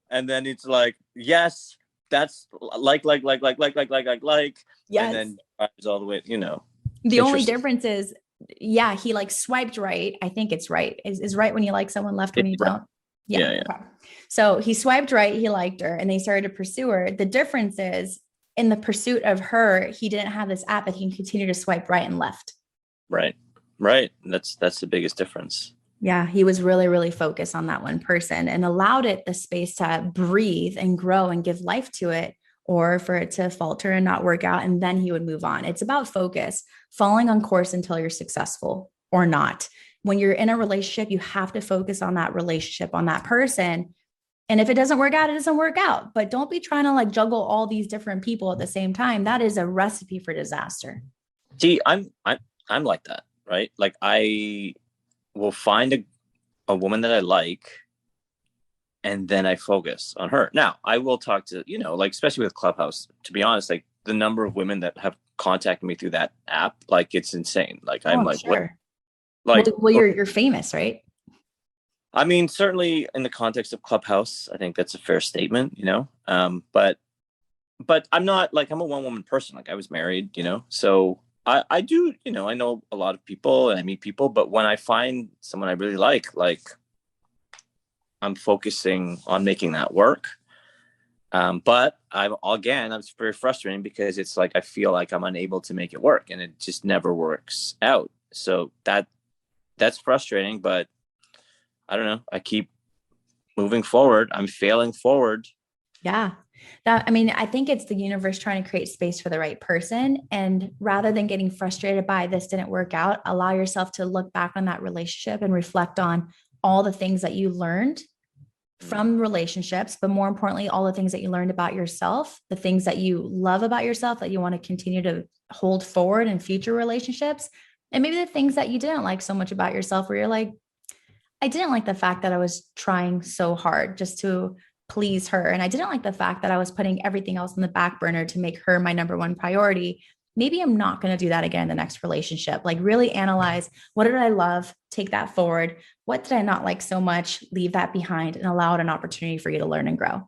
and then it's like, yes, that's like, Yes. and then drives all the way, you know. The only difference is, yeah, he like swiped right. I think it's right. Is right when you like someone, left when you don't. Yeah. Yeah. Okay. So he swiped right. He liked her and they started to pursue her. The difference is in the pursuit of her, he didn't have this app that he can continue to swipe right and left. Right. That's the biggest difference. Yeah. He was really, really focused on that one person and allowed it the space to breathe and grow and give life to it, or for it to falter and not work out. And then he would move on. It's about focus, falling on course until you're successful or not. When you're in a relationship, you have to focus on that relationship, on that person. And if it doesn't work out, it doesn't work out. But don't be trying to like juggle all these different people at the same time. That is a recipe for disaster. See, I'm like that, right? Like I will find a woman that I like, and then I focus on her. Now, I will talk to, you know, like especially with Clubhouse, to be honest, like the number of women that have contacted me through that app, like it's insane. Like I'm like, sure. What? Like, well, you're famous, right? I mean, certainly in the context of Clubhouse, I think that's a fair statement, you know. But I'm not like, I'm a one woman person. Like I was married, you know, so I do, you know, I know a lot of people and I meet people, but when I find someone I really like I'm focusing on making that work. But it's very frustrating because it's like, I feel like I'm unable to make it work and it just never works out. So that's frustrating, but I don't know. I keep moving forward. I'm failing forward. Yeah. I think it's the universe trying to create space for the right person. And rather than getting frustrated by this didn't work out, allow yourself to look back on that relationship and reflect on all the things that you learned from relationships, but more importantly, all the things that you learned about yourself, the things that you love about yourself that you want to continue to hold forward in future relationships. And maybe the things that you didn't like so much about yourself, where you're like, I didn't like the fact that I was trying so hard just to please her. And I didn't like the fact that I was putting everything else in the back burner to make her my number one priority. Maybe I'm not going to do that again in the next relationship. Like really analyze, what did I love? Take that forward. What did I not like so much? Leave that behind and allow it an opportunity for you to learn and grow.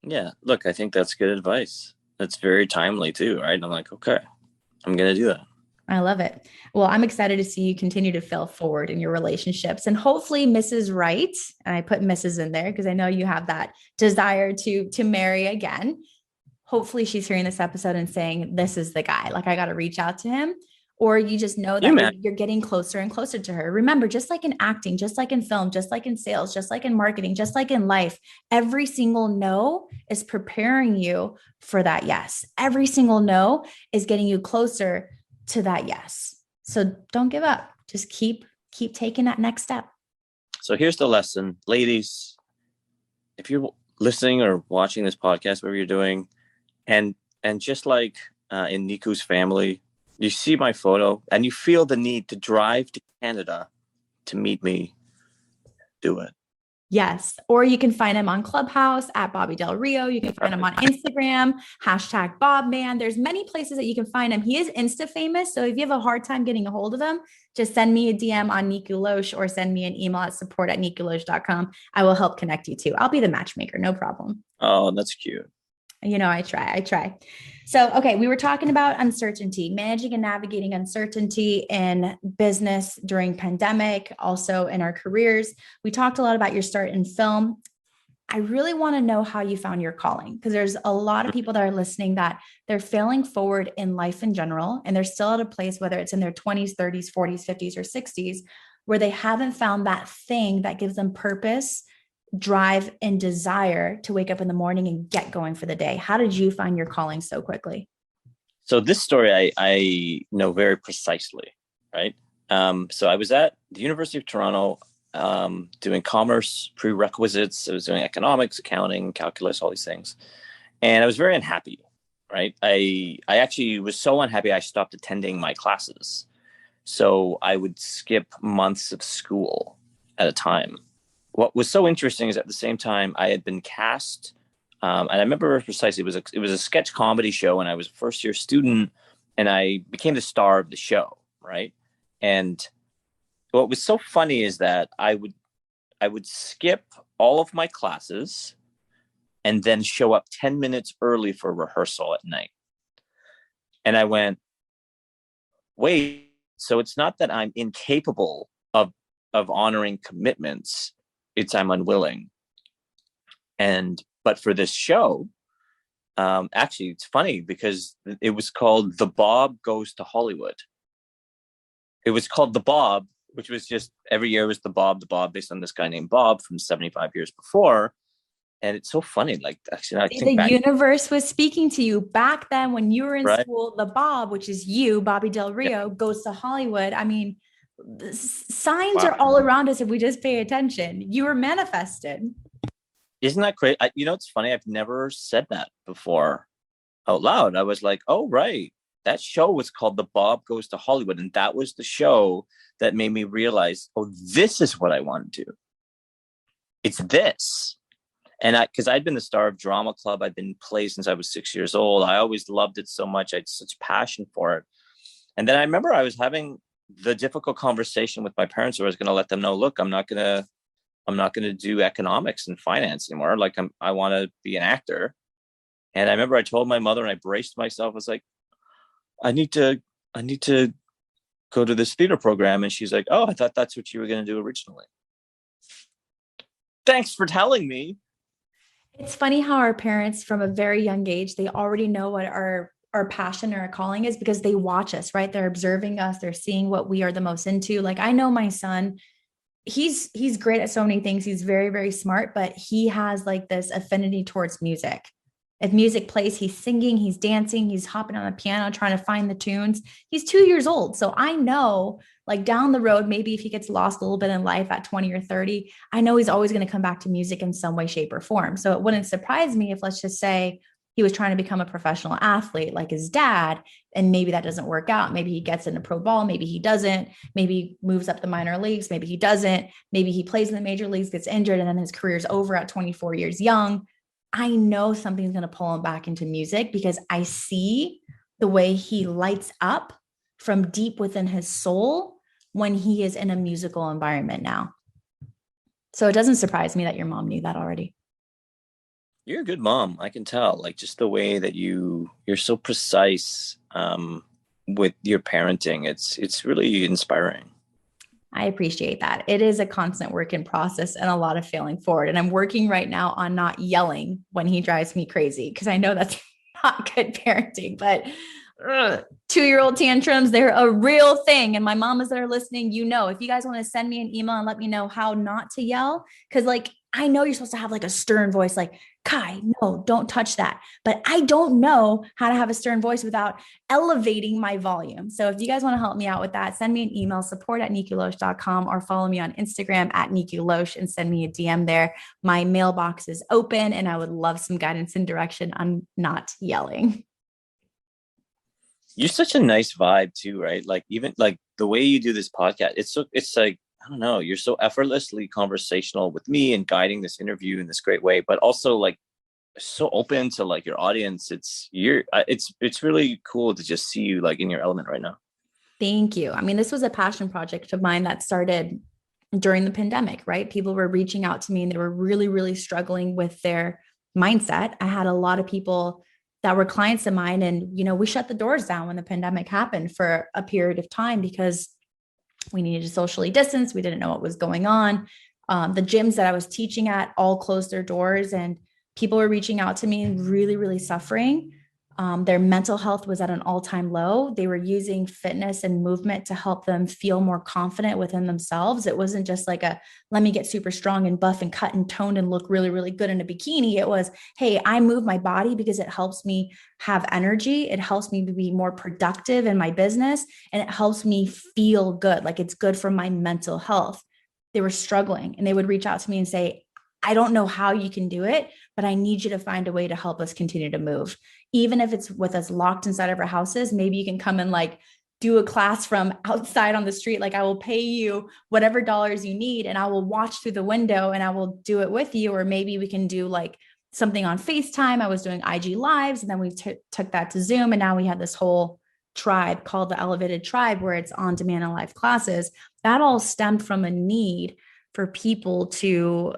Yeah. Look, I think that's good advice. That's very timely too, right? And I'm like, okay, I'm going to do that. I love it. Well, I'm excited to see you continue to fail forward in your relationships and hopefully Mrs. Right. And I put Mrs. in there because I know you have that desire to marry again. Hopefully she's hearing this episode and saying, this is the guy, like I got to reach out to him. Or you just know that you're getting closer and closer to her. Remember, just like in acting, just like in film, just like in sales, just like in marketing, just like in life, every single no is preparing you for that yes. Every single no is getting you closer to that yes. So don't give up. Just keep taking that next step. So here's the lesson, ladies. If you're listening or watching this podcast, whatever you're doing, and And just like in Nikou's family, you see my photo and you feel the need to drive to Canada to meet me, do it. Yes. Or you can find him on Clubhouse at Bobby Del Rio. You can find him on Instagram, #BobMan. There's many places that you can find him. He is Insta famous. So if you have a hard time getting a hold of him, just send me a DM on Nikou Losh or send me an email at support@nikoulosh.com. I will help connect you too. I'll be the matchmaker. No problem. Oh, that's cute. I try. So, okay, we were talking about uncertainty, managing and navigating uncertainty in business during pandemic, also in our careers. We talked a lot about your start in film. I really want to know how you found your calling, because there's a lot of people that are listening that they're failing forward in life in general, and they're still at a place, whether it's in their 20s, 30s, 40s, 50s, or 60s, where they haven't found that thing that gives them purpose, drive, and desire to wake up in the morning and get going for the day. How did you find your calling so quickly? So this story I know very precisely, right? So I was at the University of Toronto doing commerce prerequisites. I was doing economics, accounting, calculus, all these things. And I was very unhappy, right? I actually was so unhappy I stopped attending my classes. So I would skip months of school at a time. What was so interesting is at the same time I had been cast, and I remember precisely it was a sketch comedy show, and I was a first year student, and I became the star of the show, right? And what was so funny is that I would skip all of my classes and then show up 10 minutes early for rehearsal at night. And I went, wait, so it's not that I'm incapable of honoring commitments. It's I'm unwilling. But for this show, actually, it's funny because it was called The Bob Goes to Hollywood. It was called The Bob, which was just every year was the Bob, based on this guy named Bob from 75 years before. And it's so funny. Like, actually, I think the back, universe was speaking to you back then when you were in right? school. The Bob, which is you, Bobby Del Yeah. Rio, goes to Hollywood. I mean, signs Wow. are all around us if we just pay attention. You were manifested. Isn't that great? It's funny. I've never said that before out loud. I was like, oh, right. That show was called The Bob Goes to Hollywood. And that was the show that made me realize, oh, this is what I want to do. It's this. And because I'd been the star of drama club, I'd been plays since I was 6 years old. I always loved it so much. I had such passion for it. And then I remember I was having the difficult conversation with my parents where I was going to let them know, look, I'm not going to do economics and finance anymore. Like I want to be an actor. And I remember I told my mother, and I braced myself. I was like, I need to go to this theater program. And she's like, oh, I thought that's what you were going to do originally. Thanks for telling me. It's funny how our parents from a very young age, they already know what our passion or our calling is because they watch us, right? They're observing us. They're seeing what we are the most into. Like, I know my son, he's great at so many things. He's very, very smart, but he has like this affinity towards music. If music plays, he's singing, he's dancing, he's hopping on the piano, trying to find the tunes. He's 2 years old. So I know, like, down the road, maybe if he gets lost a little bit in life at 20 or 30, I know he's always going to come back to music in some way, shape, or form. So it wouldn't surprise me if, let's just say, he was trying to become a professional athlete like his dad, and maybe that doesn't work out. Maybe he gets into pro ball, maybe he doesn't, maybe he moves up the minor leagues, maybe he doesn't, maybe he plays in the major leagues, gets injured, and then his career's over at 24 years young. I know something's going to pull him back into music because I see the way he lights up from deep within his soul when he is in a musical environment now. So it doesn't surprise me that your mom knew that already. You're a good mom. I can tell, like, just the way that you're so precise with your parenting. It's really inspiring. I appreciate that. It is a constant work in process and a lot of failing forward. And I'm working right now on not yelling when he drives me crazy, because I know that's not good parenting, but 2-year-old tantrums, they're a real thing. And my mamas that are listening, if you guys want to send me an email and let me know how not to yell, because like, I know you're supposed to have like a stern voice, like, Kai, no, don't touch that. But I don't know how to have a stern voice without elevating my volume. So if you guys want to help me out with that, send me an email, support@nikoulosh.com, or follow me on Instagram @NikouLosh and send me a DM there. My mailbox is open and I would love some guidance and direction on not yelling. You're such a nice vibe too, right? Like even like the way you do this podcast, it's like, I don't know, you're so effortlessly conversational with me and guiding this interview in this great way, but also like so open to like your audience. It's really cool to just see you like in your element right now. Thank you. I mean, this was a passion project of mine that started during the pandemic, right? People were reaching out to me and they were really, really struggling with their mindset. I had a lot of people that were clients of mine, and, we shut the doors down when the pandemic happened for a period of time because we needed to socially distance. We didn't know what was going on. The gyms that I was teaching at all closed their doors, and people were reaching out to me and really, really suffering. Their mental health was at an all-time low. They were using fitness and movement to help them feel more confident within themselves. It wasn't just like let me get super strong and buff and cut and toned and look really, really good in a bikini. It was, hey, I move my body because it helps me have energy. It helps me to be more productive in my business, and it helps me feel good. Like it's good for my mental health. They were struggling and they would reach out to me and say, I don't know how you can do it, but I need you to find a way to help us continue to move. Even if it's with us locked inside of our houses, maybe you can come and like do a class from outside on the street. Like I will pay you whatever dollars you need and I will watch through the window and I will do it with you. Or maybe we can do like something on FaceTime. I was doing IG lives and then we took that to Zoom. And now we have this whole tribe called the Elevated Tribe where it's on demand and live classes. That all stemmed from a need for people to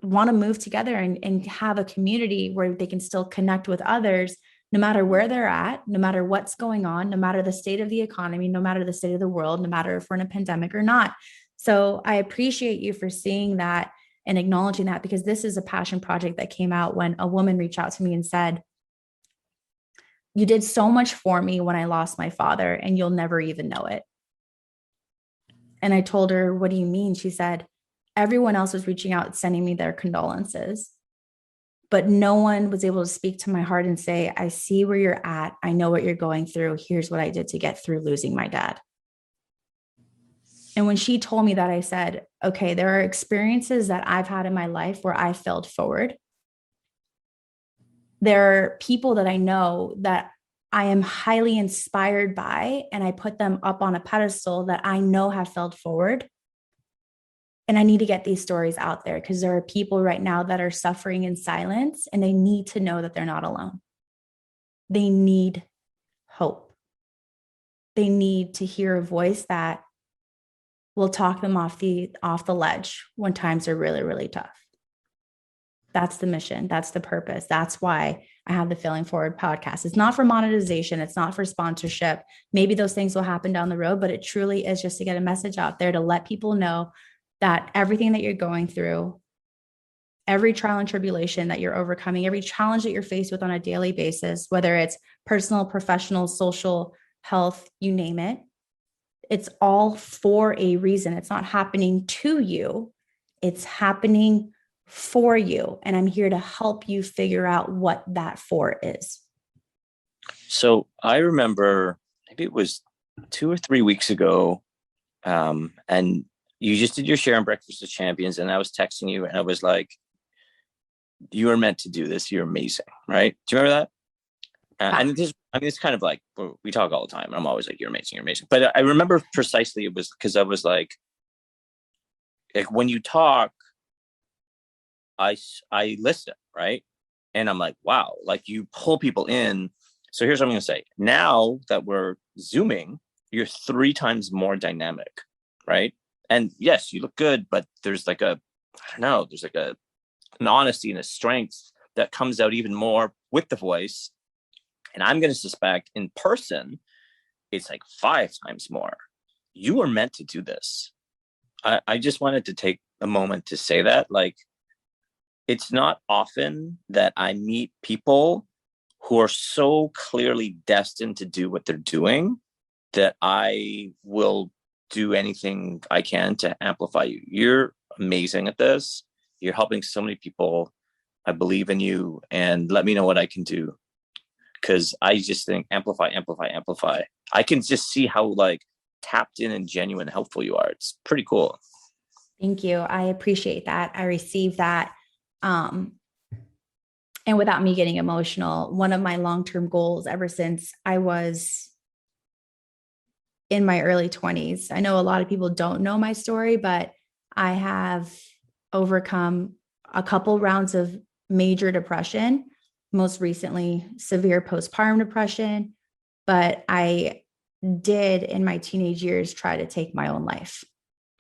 want to move together and have a community where they can still connect with others, no matter where they're at, no matter what's going on, no matter the state of the economy, no matter the state of the world, no matter if we're in a pandemic or not. So I appreciate you for seeing that and acknowledging that, because this is a passion project that came out when a woman reached out to me and said, you did so much for me when I lost my father and you'll never even know it. And I told her, what do you mean? She said, everyone else was reaching out, sending me their condolences, but no one was able to speak to my heart and say, I see where you're at. I know what you're going through. Here's what I did to get through losing my dad. And when she told me that, I said, okay, there are experiences that I've had in my life where I failed forward. There are people that I know that I am highly inspired by, and I put them up on a pedestal that I know have failed forward. And I need to get these stories out there because there are people right now that are suffering in silence and they need to know that they're not alone. They need hope. They need to hear a voice that will talk them off the ledge when times are really, really tough. That's the mission. That's the purpose. That's why I have the Failing Forward podcast. It's not for monetization. It's not for sponsorship. Maybe those things will happen down the road, but it truly is just to get a message out there to let people know that everything that you're going through, every trial and tribulation that you're overcoming, every challenge that you're faced with on a daily basis, whether it's personal, professional, social, health, you name it, it's all for a reason. It's not happening to you. It's happening for you. And I'm here to help you figure out what that for is. So I remember maybe it was 2 or 3 weeks ago, and you just did your share on Breakfast with Champions, and I was texting you, and I was like, "You are meant to do this. You're amazing." Right? Do you remember that? And this, I mean, it's kind of like we talk all the time. I'm always like, "You're amazing. You're amazing." But I remember precisely it was because I was like when you talk, I listen, right? And I'm like, wow, like you pull people in. So here's what I'm going to say. Now that we're Zooming, you're 3 times more dynamic, right? And yes, you look good, but there's like I don't know, there's like an honesty and a strength that comes out even more with the voice. And I'm going to suspect in person, it's like 5 times more. You are meant to do this. I just wanted to take a moment to say that, like, it's not often that I meet people who are so clearly destined to do what they're doing that I will do anything I can to amplify you. You're amazing at this. You're helping so many people. I believe in you, and let me know what I can do. Because I just think amplify, amplify, amplify. I can just see how like tapped in and genuine helpful you are. It's pretty cool. Thank you. I appreciate that. I receive that. And without me getting emotional, one of my long-term goals ever since I was in my early 20s, I know a lot of people don't know my story, but I have overcome a couple rounds of major depression, most recently severe postpartum depression. But I did in my teenage years try to take my own life.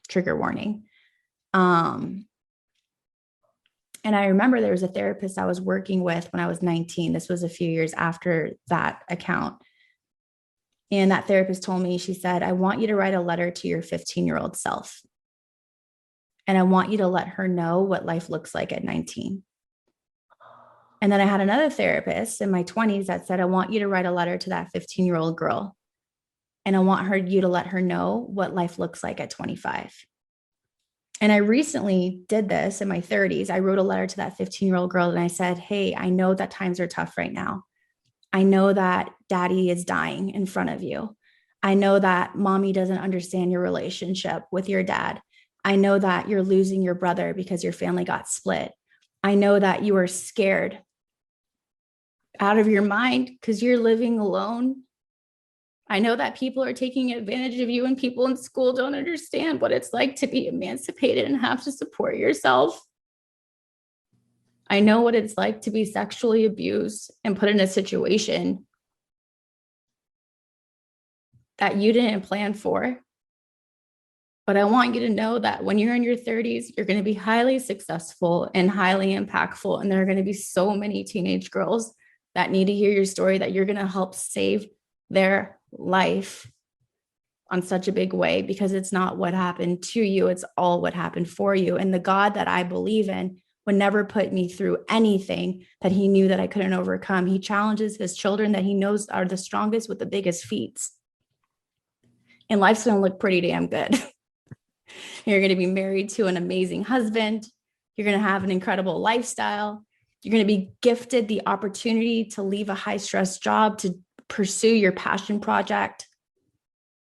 Trigger warning. And I remember there was a therapist I was working with when I was 19. This was a few years after that account. And that therapist told me, she said, I want you to write a letter to your 15-year-old self. And I want you to let her know what life looks like at 19. And then I had another therapist in my 20s that said, I want you to write a letter to that 15-year-old girl. And I want you to let her know what life looks like at 25. And I recently did this in my 30s. I wrote a letter to that 15-year-old girl and I said, hey, I know that times are tough right now. I know that daddy is dying in front of you. I know that mommy doesn't understand your relationship with your dad. I know that you're losing your brother because your family got split. I know that you are scared out of your mind because you're living alone. I know that people are taking advantage of you and people in school don't understand what it's like to be emancipated and have to support yourself. I know what it's like to be sexually abused and put in a situation that you didn't plan for. But I want you to know that when you're in your 30s, you're going to be highly successful and highly impactful. And there are going to be so many teenage girls that need to hear your story, that you're going to help save their life on such a big way, because it's not what happened to you, it's all what happened for you. And the God that I believe in would never put me through anything that he knew that I couldn't overcome. He challenges his children that he knows are the strongest with the biggest feats. And life's going to look pretty damn good. You're going to be married to an amazing husband. You're going to have an incredible lifestyle. You're going to be gifted the opportunity to leave a high stress job to pursue your passion project.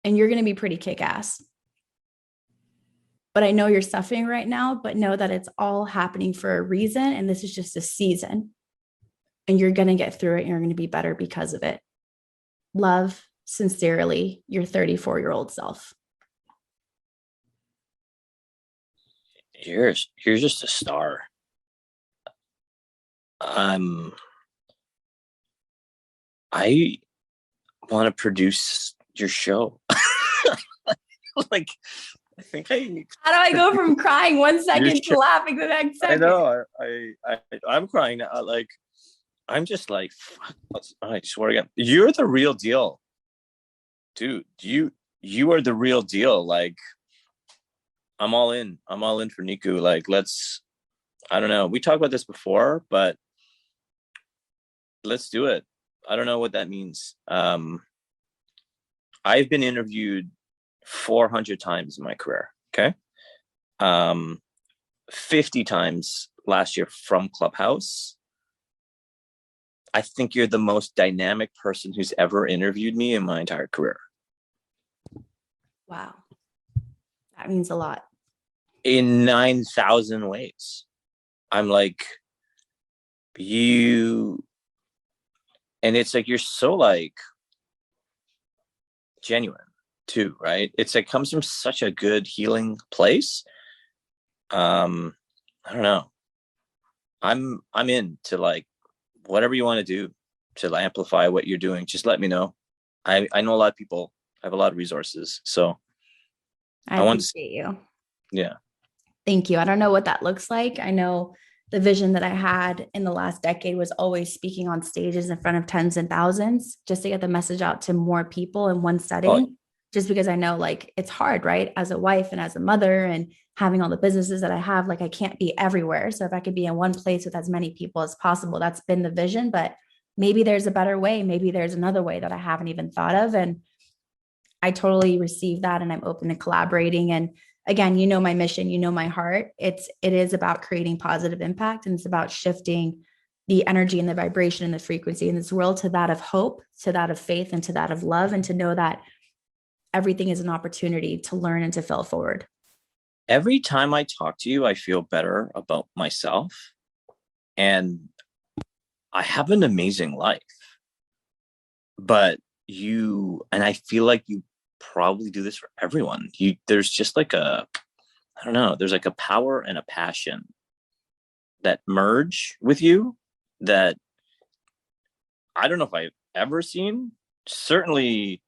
And you're going to be pretty kick-ass. But I know you're suffering right now, but know that it's all happening for a reason. And this is just a season. And you're going to get through it. And you're going to be better because of it. Love, sincerely, your 34-year-old self. You're just a star. I want to produce your show. Like, I think how do I go from crying 1 second to laughing the next second? I know. I'm crying now. Like, I'm just like, fuck, I swear again, you're the real deal, dude. You are the real deal. Like, I'm all in for Nikou. Like, I don't know. We talked about this before, but let's do it. I don't know what that means. I've been interviewed 400 times in my career. Okay. 50 times last year from Clubhouse. I think you're the most dynamic person who's ever interviewed me in my entire career. Wow. That means a lot. In 9,000 ways. I'm like, you, and it's like, you're so like genuine too, right? It's like, comes from such a good healing place. I don't know. I'm into like whatever you want to do to amplify what you're doing. Just let me know. I know a lot of people. I have a lot of resources, so I appreciate you. Yeah. Thank you. I don't know what that looks like. I know the vision that I had in the last decade was always speaking on stages in front of tens and thousands, just to get the message out to more people in one setting. Just because I know like it's hard, right? As a wife and as a mother and having all the businesses that I have, like I can't be everywhere. So if I could be in one place with as many people as possible, that's been the vision. But maybe there's a better way. Maybe there's another way that I haven't even thought of. And I totally receive that. And I'm open to collaborating. And again, you know, my mission, you know, my heart, it is about creating positive impact. And it's about shifting the energy and the vibration and the frequency in this world to that of hope, to that of faith, and to that of love. And to know that everything is an opportunity to learn and to fail forward. Every time I talk to you, I feel better about myself. And I have an amazing life, but and I feel like you probably do this for everyone. There's just like I don't know, there's like a power and a passion that merge with you that I don't know if I've ever seen. Certainly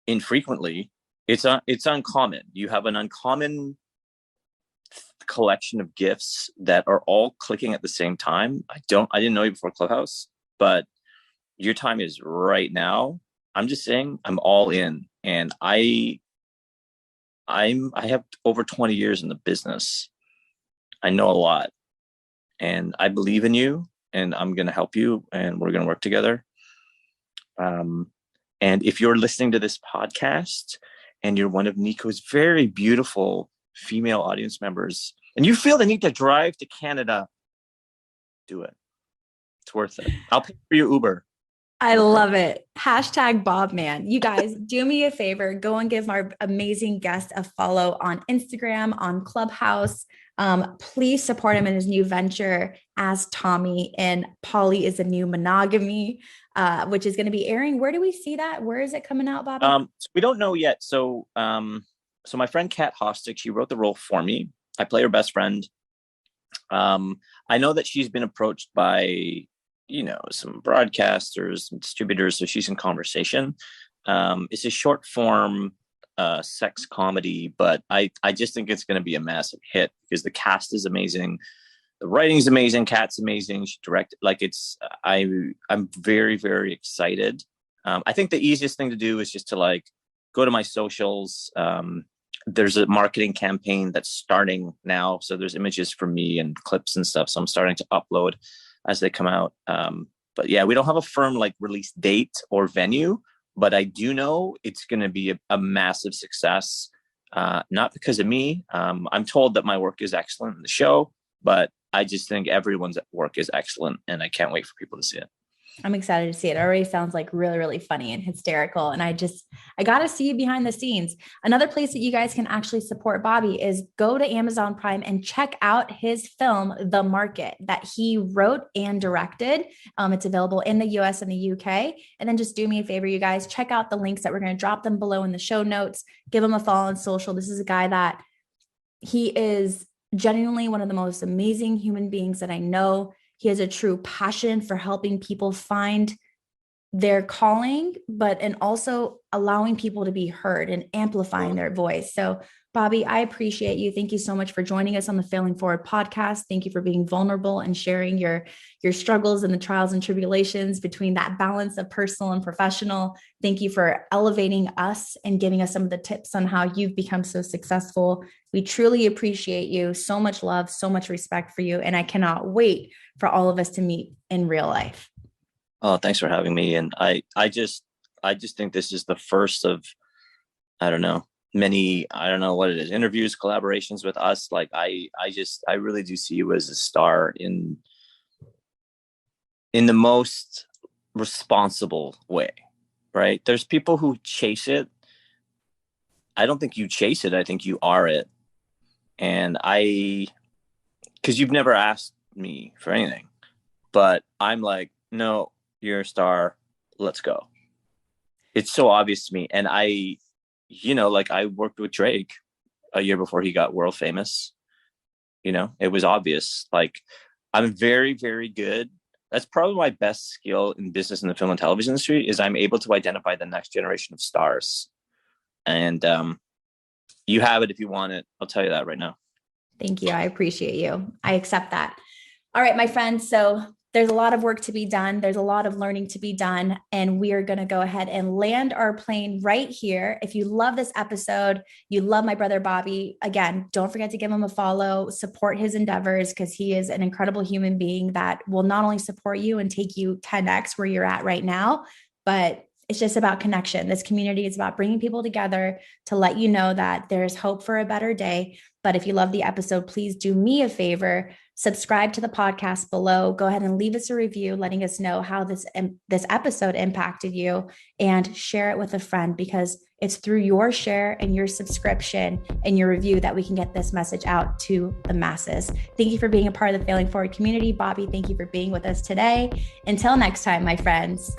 infrequently. It's uncommon. You have an uncommon collection of gifts that are all clicking at the same time. I didn't know you before Clubhouse, but your time is right now. I'm just saying I'm all in, and I have over 20 years in the business. I know a lot, and I believe in you, and I'm going to help you, and we're going to work together. And if you're listening to this podcast and you're one of Nikou's very beautiful female audience members, and you feel the need to drive to Canada, do it. It's worth it. I'll pay for your Uber. I love it. Hashtag Bobman. You guys, do me a favor. Go and give our amazing guest a follow on Instagram, on Clubhouse. Please support him in his new venture as Tommy and Polly is a New Monogamy, which is going to be airing. Where do we see that? Where is it coming out, Bobby? So we don't know yet. So my friend Kat Hostick, she wrote the role for me. I play her best friend. I know that she's been approached by some broadcasters and distributors, so she's in conversation. It's a short form sex comedy, but I just think it's going to be a massive hit because the cast is amazing, the writing's amazing, Kat's amazing, she directed. I'm very, very excited. I think the easiest thing to do is just to go to my socials. There's a marketing campaign that's starting now, so there's images from me and clips and stuff, so I'm starting to upload as they come out. But yeah, we don't have a firm release date or venue, but I do know it's going to be a massive success. Not because of me. I'm told that my work is excellent in the show, but I just think everyone's work is excellent, and I can't wait for people to see it. I'm excited to see it. It already sounds really, really funny and hysterical. And I got to see you behind the scenes. Another place that you guys can actually support Bobby is go to Amazon Prime and check out his film, The Market, that he wrote and directed. It's available in the US and the UK. And then just do me a favor, you guys, check out the links that we're going to drop them below in the show notes. Give him a follow on social. This is a guy that he is genuinely one of the most amazing human beings that I know. He has a true passion for helping people find their calling, and also allowing people to be heard and amplifying their voice. So, Bobby, I appreciate you. Thank you so much for joining us on the Failing Forward podcast. Thank you for being vulnerable and sharing your struggles and the trials and tribulations between that balance of personal and professional. Thank you for elevating us and giving us some of the tips on how you've become so successful. We truly appreciate you. So much love, so much respect for you. And I cannot wait for all of us to meet in real life. Oh, thanks for having me. And I just think this is the first of, I don't know, many, I don't know what it is, interviews, collaborations with us. I really do see you as a star in the most responsible way, right? There's people who chase it. I don't think you chase it. I think you are it. And because you've never asked me for anything, but I'm like, no, you're a star. Let's go. It's so obvious to me. And I worked with Drake a year before he got world famous. It was obvious. I'm very, very good. That's probably my best skill in business in the film and television industry is I'm able to identify the next generation of stars. And you have it if you want it. I'll tell you that right now. Thank you. I appreciate you. I accept that. All right, my friends. So there's a lot of work to be done. There's a lot of learning to be done. And we are going to go ahead and land our plane right here. If you love this episode, you love my brother, Bobby, again, don't forget to give him a follow, support his endeavors, because he is an incredible human being that will not only support you and take you 10x where you're at right now, but it's just about connection. This community is about bringing people together to let you know that there's hope for a better day. But if you love the episode, please do me a favor. subscribe to the podcast below. Go ahead and leave us a review, letting us know how this episode impacted you, and share it with a friend, because it's through your share and your subscription and your review that we can get this message out to the masses. Thank you for being a part of the Failing Forward community. Bobby, thank you for being with us today. Until next time, my friends.